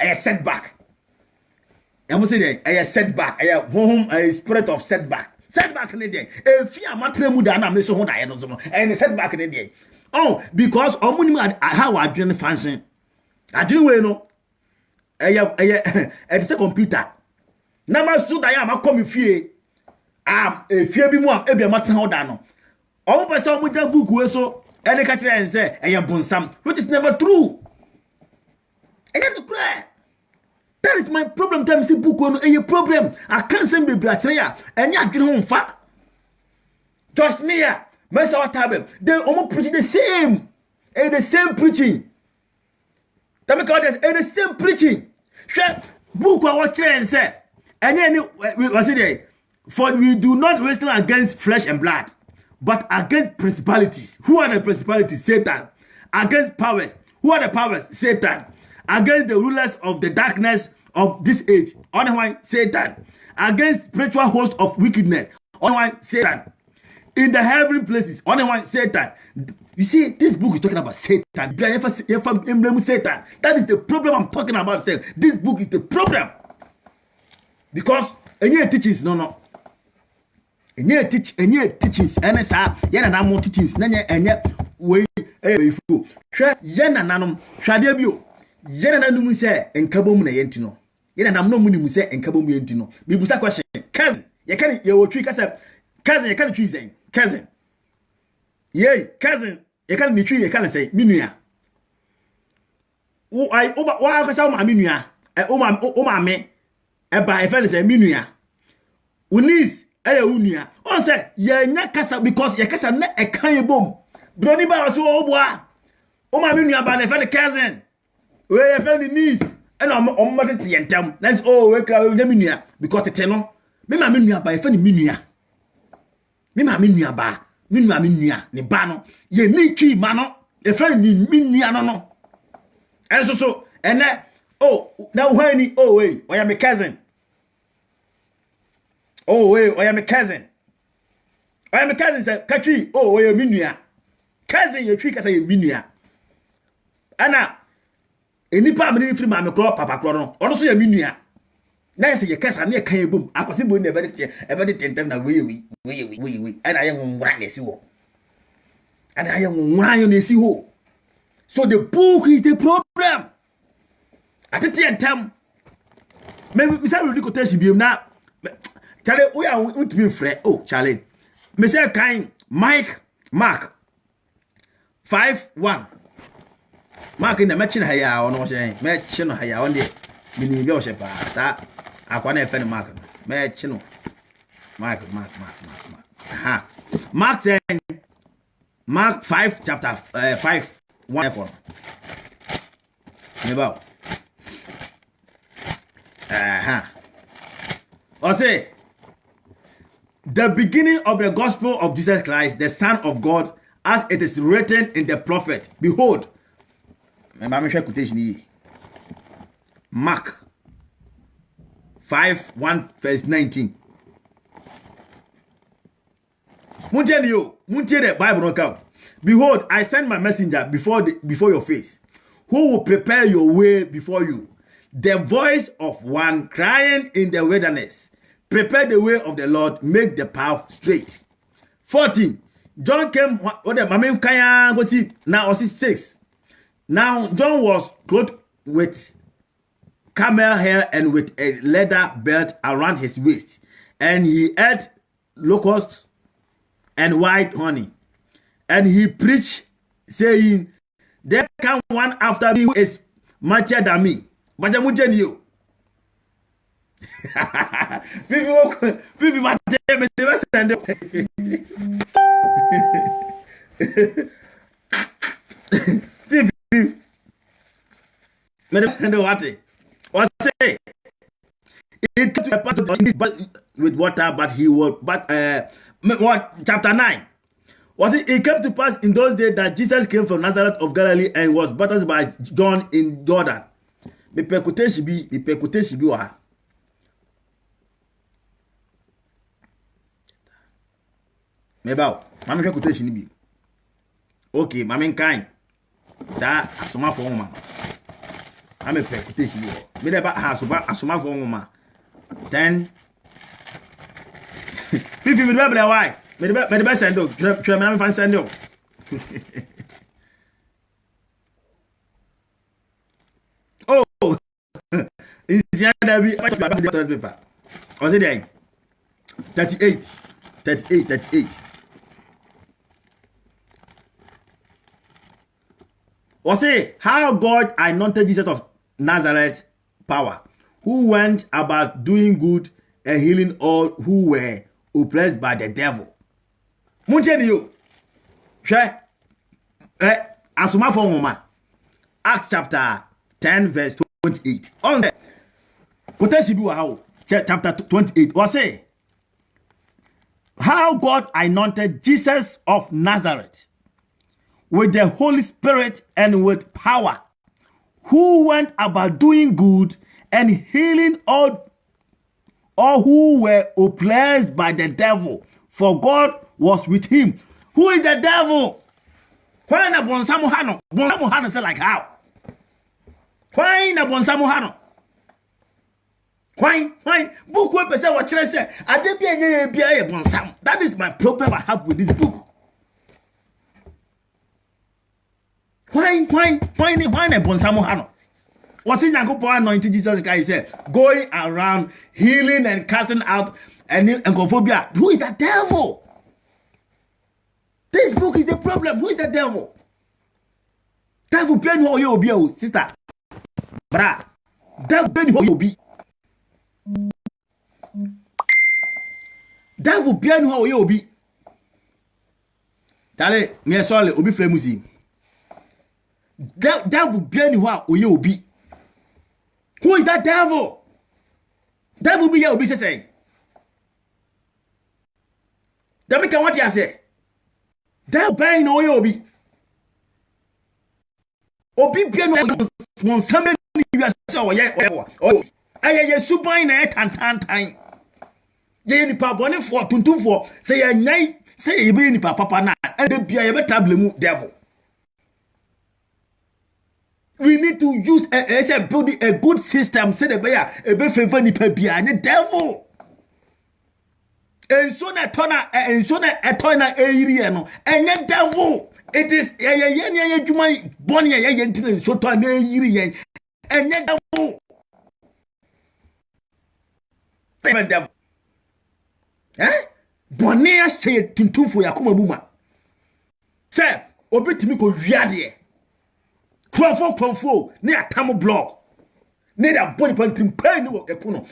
a setback. I must say a setback, a home, a spirit of setback. Setback in the day. If you are matremu dana me so ho da no so and setback in the day. Oh, because omuni how I dream function. I dream we no. It's a computer. Na ma so da ya ma come fie. Fie bi mu am e bi matremu ho da no. Omo pese omo ja book we so and ka kire en say bonsam, which is never true. I get to pray. That is my problem. Time see book no a problem. I can't send be blackria and ya dwene ho mfa. Just me ya. Me say what happen. They almost preach the same. And the same preaching. That make us the same preaching. Share book what trend say. And then we was it for we do not wrestle against flesh and blood, but against principalities. Who are the principalities? Satan. Against powers. Who are the powers? Satan. Against the rulers of the darkness of this age. On one, Satan. Against spiritual host of wickedness. On one, Satan. In the heavenly places. On one, Satan. You see, this book is talking about Satan. Satan. That is the problem I'm talking about. This book is the problem. Because any teachings, no. Any teachings, and yana more teachings, and way fu. Yana nanum, shadebio. Yana num say enkabom na yentino. Yana nam no muni mu say enkabom yentino. Me busa question. Cousin, you can you twi kasa. Cousin, you can twi say. Cousin. Yey, cousin, you can twi you can say minua. O I o kasa o ma minua. O ma me. E ba e fe say minua. Unis unua. On say ye nya kasa because ye kasa na e kan ye bom. Broni ba so o boa. O ma minua ba na fe cousin. We ye fe the niece. And I'm not yentem. That's we cry minua because the no. Me ma minua ba ye fe ni minua. Me ma minua ba. Minua ni ba no. Ye ni twi ma no. E fe ni minua no. And so and now when he wait, I am a cousin. I am a cousin. I am a cousin say Katri, we are minua. Cousin you trick as a minua. Ana enipa amene free ma me kro papa kro no. Ono so ya minua. Na say ye kasa na kan ebum. Akwase bo na ebe de tentem na we. Ana ye nwura na si wo. Ana ye nwura na si ho. So the book is the problem. Atete entem. Me say we quotation bi na Charlie, we are to be free. Oh, Charlie. Me say kind Mark 5:1. Mark in the matching haya on was saying, matching haya on the mini worship. I want to find Mark. Matching Mark. Aha. Mark saying Mark 5 chapter 5:1. About. Aha. Or say the beginning of the gospel of Jesus Christ, the Son of God, as it is written in the prophet. Behold, Mark 5:1 verse 19. Muntie the Bible account. Behold, I send my messenger before your face, who will prepare your way before you. The voice of one crying in the wilderness, prepare the way of the Lord, make the path straight. 14. John came, now 6. Now John was clothed with camel hair and with a leather belt around his waist, and he ate locusts and white honey. And he preached, saying, there come one after me who is mightier than me. But I'm telling you. Vivi me never send what say it to a part of with water, but he will what chapter 9. Was it came to pass in those days that Jesus came from Nazareth of Galilee and was baptized by John in Jordan. Me percutation bi wa. Me ba, mama percutation bi. Okay, mama kind. Sa asoma for woman. I'm a quotation. Me never has asoma for woman. Then 50 me the why? Me the best send up. Try me fan send up. Oh, is the other be paper. Was it there? 38. Was it how God anointed Jesus of Nazareth power, who went about doing good and healing all who were oppressed by the devil. Munchen you. Share. Asuma for woman. Acts chapter 10 verse 28. On the quotation do how chapter 28 was say how God anointed Jesus of Nazareth with the Holy Spirit and with power, who went about doing good and healing all who were oppressed by the devil, for God was with him. Who is the devil? Why na bonsamu hano? Bonsamu hano say like how? Why na bonsamu hano? Why? Book we person what try say ade bia nye bia ye bonsam. That is my problem I have with this book. Why na bonsamu hano? Was in Yankopon anointed Jesus Christ said, going around healing and casting out encophobia. Who is the devil? This book is the problem. Who is the devil? Devil pen who you be, sister. Bra. Devil pen who you be. Devil pen who you be. Tale, me sorry, obi flemusi. Devil pen who you be. Who is that devil? Devil be here, obi say. Devil can what you say? Devil pen who you be. Obi pen who some you say oh yeah super na tan. Ye nipa bone for tuntum for say ya nyai say ye be nipa papa na and bia ye better blame devil. We need to use building a good system. Say the bear a be favor nipa bia any devil. And so na tona area no and devil. It is ye juma born ye yentin so to na yiri yen and devil. Devil. Bonia say tuntum for yakuma muma. Say obetimi ko wiade. Cromfo ne atamo block. Ne da body pantim pen no ekuno.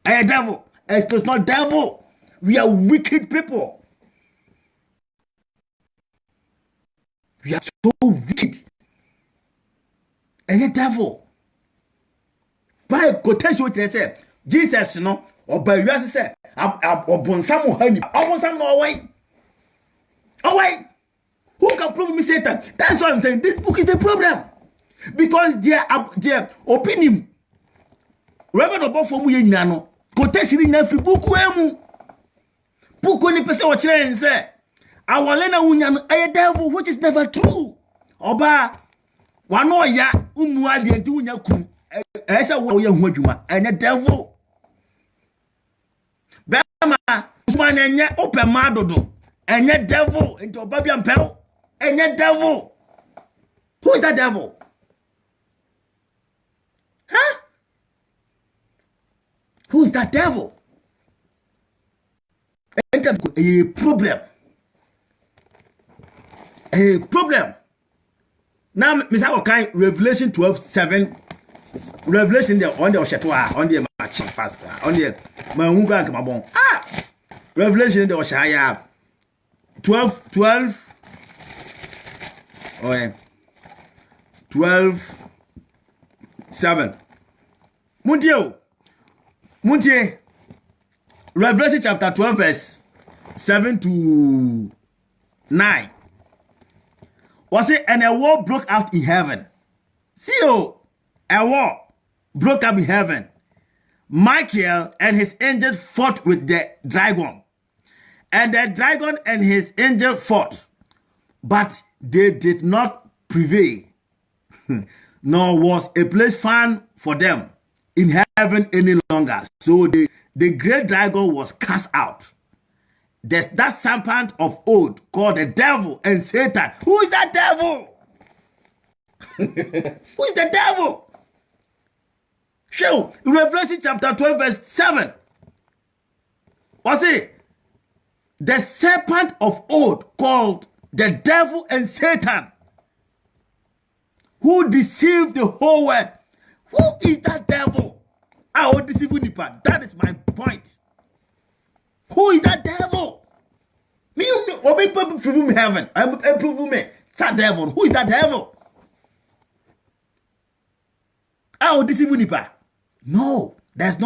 Ay devil. It's not devil. We are wicked people. We are so wicked. And the devil. By quotation what they say, Jesus no or by you say obonsam hani. Obonsam no away. Away. Who can prove me Satan? That's why I'm saying this book is the problem. Because their opinion Reverend Obo for mu yina no quotation na free book wemu. Book when person what try say awale na wunya no a devil which is never true. Oba wano ya umu ade nti wunya kum. Esa wo ya hu adwuma ene devil. Bema usman enye open madodo enye devil into oba bia mpel enye devil. Who is that devil? Huh? Who is that devil? A problem. A problem. Now, Mr. Okay, Revelation 12:7. Revelation there on the Oshatwa, on the machine fast, on the Mahunga Kamabon. Revelation the Oshaya 12. Oh, yeah. 12:7. Muntie. Revelation chapter 12 verse 7 to 9. Was it and a war broke out in heaven? See a war broke up in heaven. Michael and his angel fought with the dragon. And the dragon and his angel fought, but they did not prevail. nor was a place found for them in heaven any longer. So the great dragon was cast out. There's that serpent of old called the devil and Satan. Who is that devil? Who is the devil? Show Revelation chapter 12 verse 7. What's it? The serpent of old called the devil and Satan, who deceived the whole world. Who is that devil? I will deceive you. That is my point. Who is that devil? Me, prove me heaven. I prove me. It's that devil. Who is that devil? I will deceive you. No, there's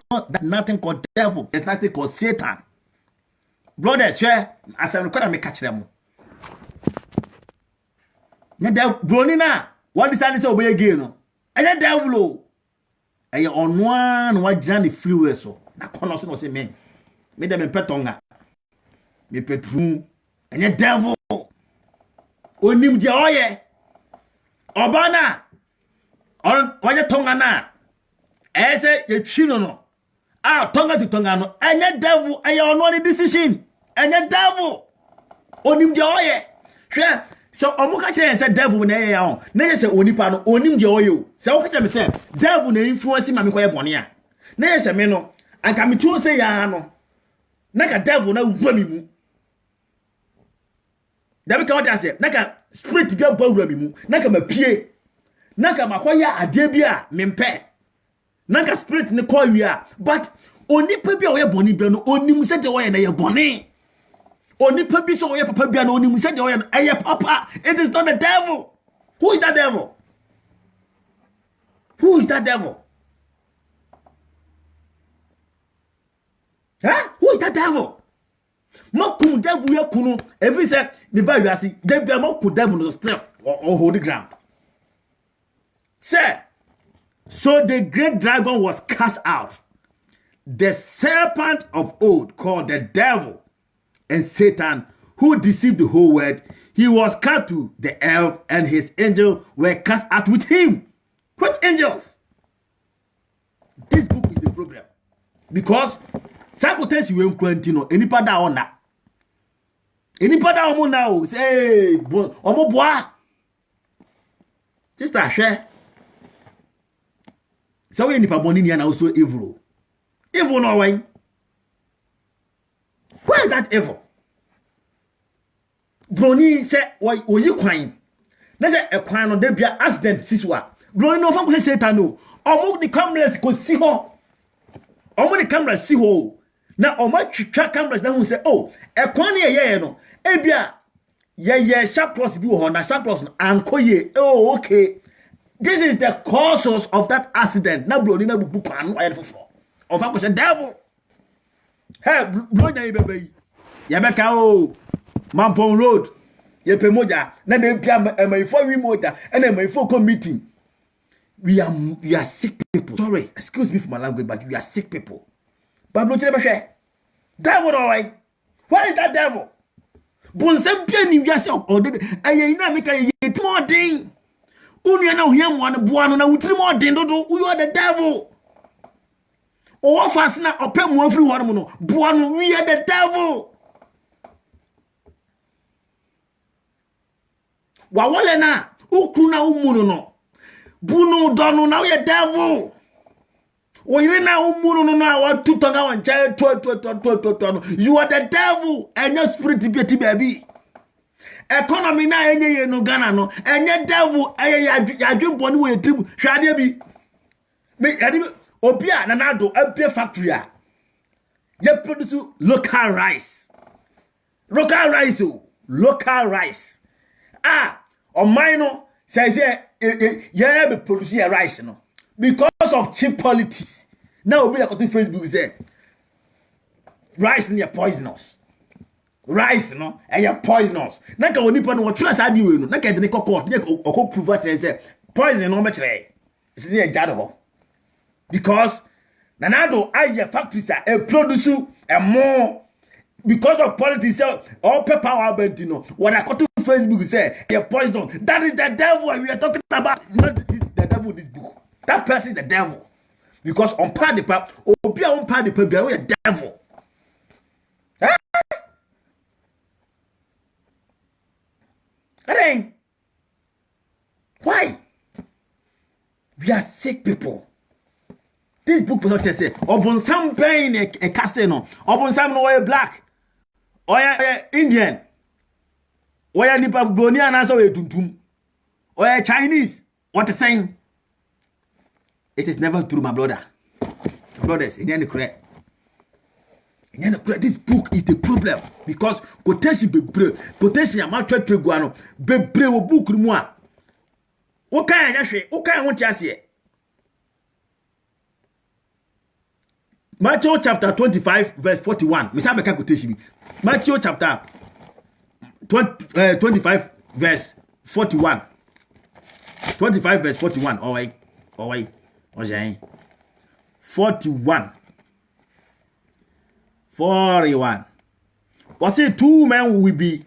nothing called devil. There's nothing called Satan. Brothers, share. As I'm going to catch them. Now, Bronina, what is that? Obey again. And that devil. And you on one journey free so. Na kono so no say me. Me dem petonga. Me petru. And the devil. Onim dia oye. Obana. On oye tonga na. Ese ye twino no. Ah, tonga to tonga no. And the devil and you on one decision. And the devil. Onim dia oye. Hwe. So omuka kire say devil na ye ya on. Na ye say onipa no onim dia oye o. Say o kire me say devil na influence ma me koye bone a. Na ye say me no anka me tu say ya no. Na ka devil na wura mi mu. Da be ka what say na ka spirit bia ba wura mi mu. Na ka mapie. Na ka makoya ade bia me mpe. Na ka spirit ne ko wi a. But onipa bia oye bone bia no onim say de oye na ye bone. Only papa so your papa be only said papa. It is not the devil. Who is that devil? Who is that devil? Huh? Who is that devil? Mokum devil ya kunu. Every say the Bible see there be moku devil no still or hold the ground. Sir, so the great dragon was cast out. The serpent of old called the devil and Satan, who deceived the whole world, he was cast to the earth, and his angels were cast out with him. What angels? This book is the problem. Because Sakotensi we Quentino, any pada on that. Any pada on now say, Omo bois. Sister share. So any pabonini and also evil. Evil no way. Where is that evil? Brony say, why you crying? Na say a crying on debia accident siswa. Brony no fan Satan no. Omo the cameras go see her. Omo the cameras see her. Na omo twitwa cameras na hu say, oh, e kwan na ye no. Ebia ye sharp cross bi ho na sharp cross no ankoye. Oh, okay. This is the causes of that accident. Na brony na bubu kwan no aye fofo. Ofa ko say devil. Hey, blonya yi bebe. Ya beka o. Mampon road. Ye pe moja. Na dem pia emifo wi moja. And emifo come meeting. We are sick people. Sorry, excuse me for my language, but we are sick people. But blonya be hwe. Devil no way. What is that devil? Bonsam pia ni wiase odede. Aye ina meka ye timodin. Unu na ohia mo na boa no na wutrimodin dodo. You are the devil. Oh, fast now, open one free one mono. Buano, we are the devil. Wawalena, Ukuna umuno no. Buno dono now you devil. Oyena umuno no na wa tutanga wan chae to. You are the devil and your spirit baby. Economy na enye no Ghana no. Enye devil ya dwemboni we trim. Hwade bi. Me Obia nanado a factory a ye produce local rice. Local rice o. Local rice. Ah, on mine no say ye be produce rice no. Because of cheap politics. Now Obia go to Facebook say rice near poisonous. Rice no and you poisonous. Na ka onipa no try say adi we no. Na ka de court na okọ prove say poison no be kire. It's near jado ho. Because nanado aye factories are produce a more because of politics all power bentino. When I go to Facebook say a poison, that is the devil we are talking about. Not the devil devil in this book. That person is the devil. Because on part the pap, obi on part the pap, you are a devil. Huh? Why? We are sick people. This book was just say, Obon some pain a casino, Obon some no black, or Indian, or Nipa Bonian as a tuntum, or Chinese. What is saying? It is never true, my brother. Brothers, in any correct. This book is the problem because quotation quotation amateur treguano bebre wo book mu a wo kan ya hwe wo kan ho tiase Matthew chapter 25 verse 41 me sabe ka quotation bi Matthew chapter 25 verse 41 25 verse 41 alright ojen 41 was it 2 men will be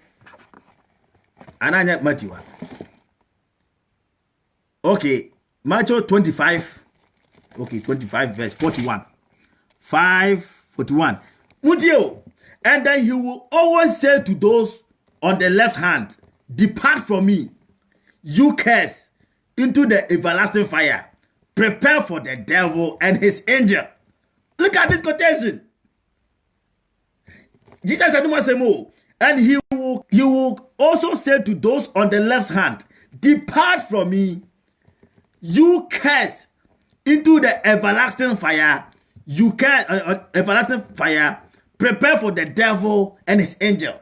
Ananya Matthew. Okay, Matthew 25. Okay, 25 verse 41. 5:41. Mutio, and then he will always say to those on the left hand, depart from me, you curse, into the everlasting fire. Prepare for the devil and his angel. Look at this quotation. Jesus said, and he will also say to those on the left hand, depart from me, you cursed, into the everlasting fire. You can everlasting fire. Prepare for the devil and his angel.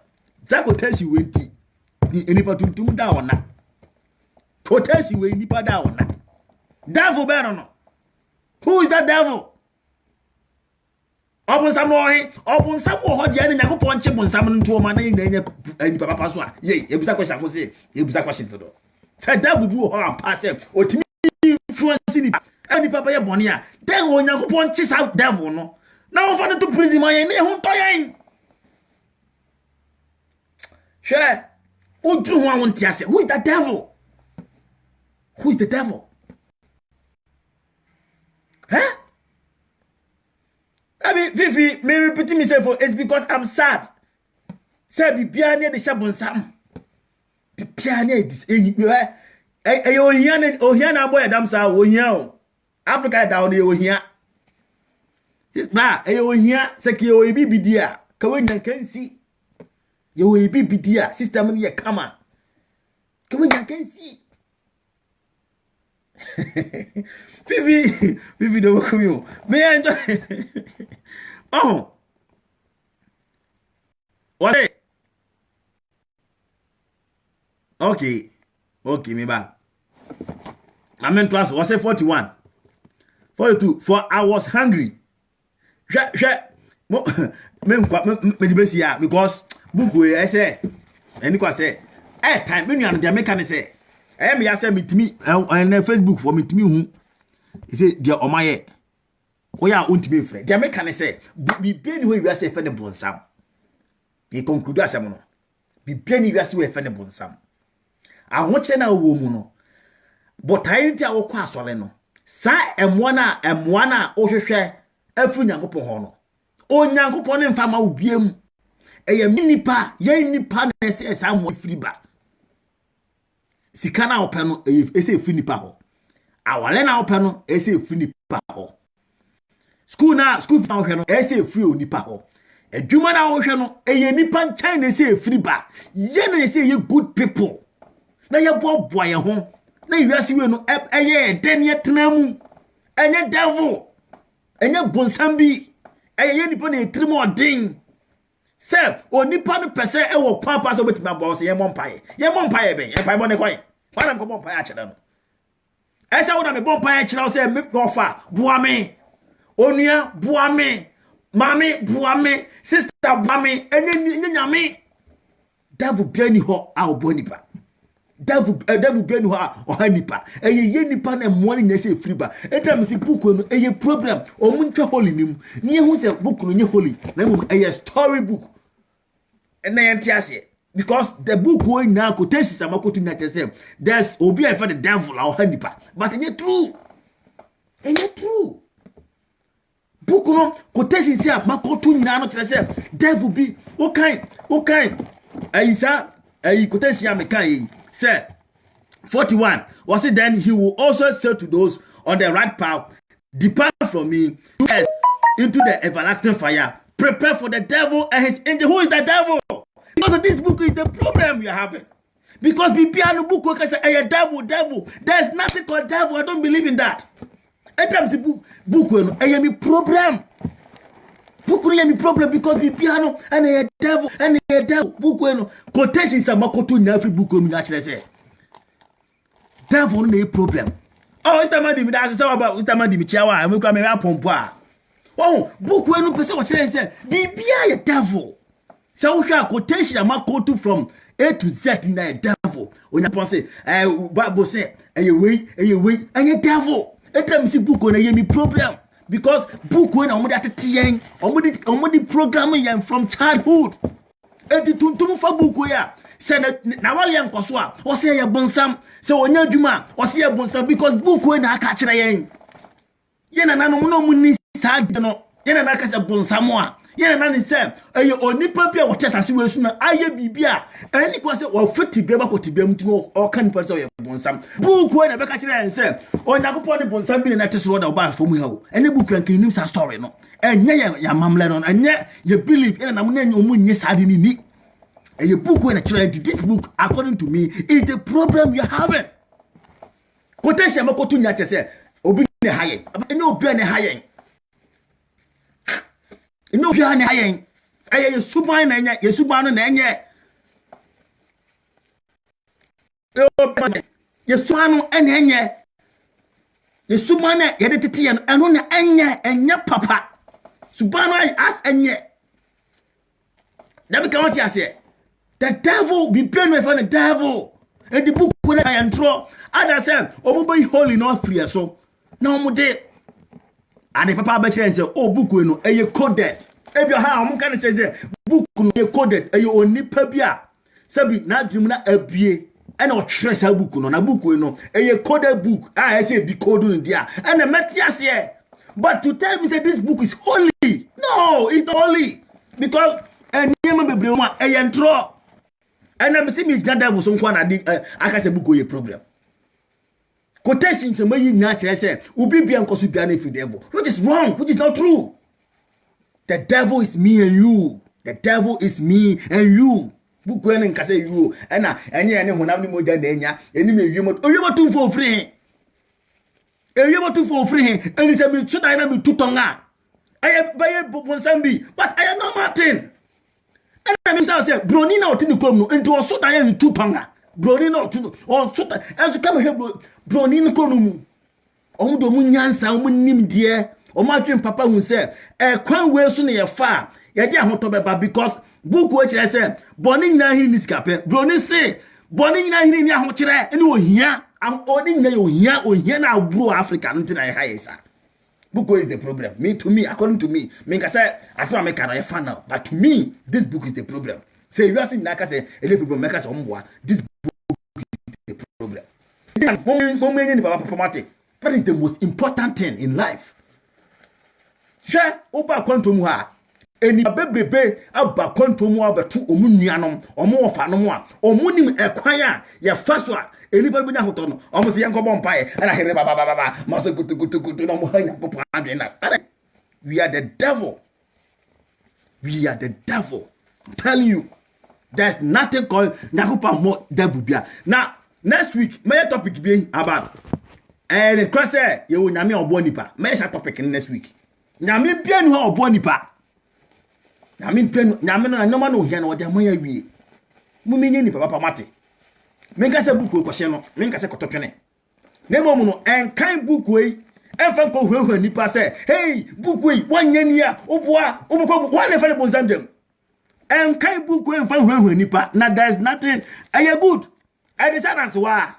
That quotation you went to nipa tuntum da ona. Quotation we nipa da ona. Devil be no. Who is that devil? Obonsam no he obonsam wo hodi ani Yakobon nche bonsam nto ma na nya nipa papa so a ye ebusa question mo say ebusa question to do. Say devil bi wo ho am pass otimi influence ni papa ye boni a den o Yakobon nche sa devil no. Na won fa to prison man ye ne ho to yen. Sure. Who do want to say? Who is the devil? Who is the devil? Huh? I mean, Fifi, me repeating myself, it's because I'm sad. Say, be piano the shabon sam. Be piano this. Ohiana boy, damn sa, Ohian. Africa down the Ohia. This bra, Ohia, Seki, Obi, dear. Kawin can see. You will be dear, sister, when you come on. Kawin can see. Vivi don't come you. May I enjoy? Oh, what? Okay, me back. I meant to ask. Was it 41? 42. For I was hungry. Because book I say, and you say, time when you are the American say. I am here meet me on Facebook for meet me who he said dear Omaye. We are on to be friend. The American say be penny we are say friend bonsam. He conclude as no. Be penny we are say friend bonsam. I want na wo mu no. But I ntia wo kwa asole no. Sa emwana o hwehwe afu Nyankopon ho no. O Nyankopon ne mfa ma wo biem. Eye nipa, ye nipa na say sa mo free ba. Sikana openo ese free nipa ho. Awale na openo ese free nipa ho. School na hwe no ese free onipa ho. Adwuma na hwe no eye nipa nchain na ese free ba. Ye na ese ye good people. Na ye bobo ye ho. Na wiase we no eye den ye tenamu. Enye devil. Enye bonsambi. Eye nipa na etrimu odin. Say, onipa no pese e wo papa so betima boss ye mompaye. Ye mompaye ben, e pai mo ne koy. Why am go mompaye a chede no? E say wo na me mompaye chede say me offer, boa me. Onua boa me. Mami boa me, sister boa me, enye nyame. Devil biani ho a obonipa. Devil biani ho a ohanipa. Ye nipa na mwani na say free ba. Etam si book no eye problem. Omuntwa holy nim. Ni hu say book no nye holy. Na mum eye story book. Na yentiase. because the book going now quotation some quoting that say there's obi for the devil or hanipa, but it's true. It's true. Book no quotation say makoto nyina no say devil be okay ayisa ayi quotation me kan say 41 was it then he will also say to those on the right path, depart from me into the everlasting fire, prepare for the devil and his angel. Who is the devil? Because this book is the problem we are having. Because the book can say a devil. There's nothing called devil. I don't believe in that. Anytime the book I me problem. Book me problem because the piano and a devil book quotation some makoto na every book me actually say. Devil no problem. Oh, it's the man di that's about it's the man di chiawa and we come me pompo. Oh, book no person what say bibia a devil. So we quotation makoto from A to Z in the devil. When you say Bible say way and a devil. Anytime see book on a problem because book when I'm at TN on programming from childhood. And the tuntum for book where said na wale yankoso a o say ye bonsam say onya dwuma o say ye bonsam because book when na aka kire yen ye na nanom no mu ni sad no ye na aka say bonsam a ye na nan say eye onipa bia wo chesase we su na aye bibia ani kwa say wo fiti bia bakoti bia mtino o kan pa say ye bonsam book when na be ka kire yen say onyakopo ni bonsam bi na tesoro da o ba fomu ha o ene book kan nim sa story no enye ya mamle no enye ye believe ye na nam na enye omu nye sad ni a book when I try to this book, according to me, is the problem you're having. Quotation makoto nyache say obi ne hayen. Ene obi ne hayen. Ene obi ne hayen. Aye ye suban na enye, ye suban no na enye. Ye suban no ene enye. Ye suban na ye de tete ye no eno na enye papa. Suban no as enye. That be come what you say. The devil be playing with the devil. And the book when I intro, others said, oh, boy, holy no free so. No more day. And the papa betray say, oh, book we know, you coded. If your how can say, book you coded, and you only pebia. Sabi na dreamna abie. And our stress a book no na book we know, a coded book. I say be coded in there. And the Matthias here. But to tell me that this book is holy. No, it's not holy. Because and name be blema a intro. And I'm seeing me gather with some I can say book or problem. Quotation to me natural say, Ubi be uncle Subiane for devil, which is wrong, which is not true. The devil is me and you. The devil is me and you. Book when and say you and when I'm more than any you too for free. You too for free, and it's a should I am too tonga. I have by a book on Sambi, but I am not Martin. And I mean, I said, Brony now to the club into a sort I am two panga. Brony now to or sort as you come here, Brony in the column. Oh, the Munyan sound nim dear, or Martin Papa who said, a crown well soon a far. Yet, I want to be because book which I said, Bonnie now in this cap, Brony say, Bonnie now in Yahotra, and you here, I'm owning you here or here now, blue African until I hire, sir. Book is the problem. According to me, I say, as far as I fan now. But to me, this book is the problem. Say, you are saying, like I say, a little people make us on this book is the problem. That is the most important thing in life. Share, Opa Quantum, and baby, about Quantum, about two Omunianum, or more Fanoma, or Munim acquire your first one. Anybody na hotono almost young bompire and I hear baba must go to no more. We are the devil. We are the devil. I'm telling you, there's nothing called Nakupa more devil bia. Now next week my topic being about and the cross you will name obonipa. My topic next week. Nyame bia no obonipa. Nyame pen nyame no man no hia no de amoya wie. Mumenye ni papa mate. Menka se book ko no menka se kototwene na mom no en kan book we en fa ko hwehwe nipa se hey book we wanya ni a oboa oboko one fa le bonzam dem en kan book we en fa hwehwe nipa na there's nothing aye good I decide as wa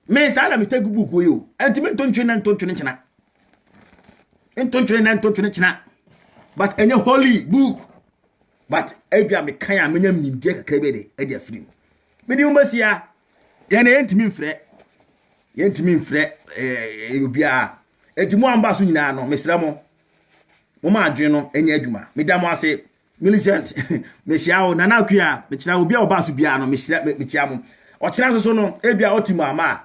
me say me take book we o enti me tontwene china en tontwene china but enye holy book but ebia me kan amenya mnimdie kakra be de e dia free me di umbasia ye na yentimi mfre obia etimu amba so nyina no mesra mo ma adwen no enya adwuma me da mo ase Millicent me hia o nana akua me kira obi a oba so bia no me tia mo o kira so no ebia otimu ama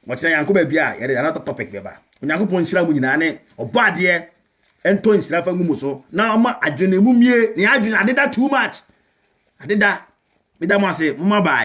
o kira yanko ba bia ye de another topic beba onyankopon hira mu nyina ne obo ade ento nhira fa ngumu so na ama adwen mu mie ne adwen adeda too much adeda me da mo ase mo bye.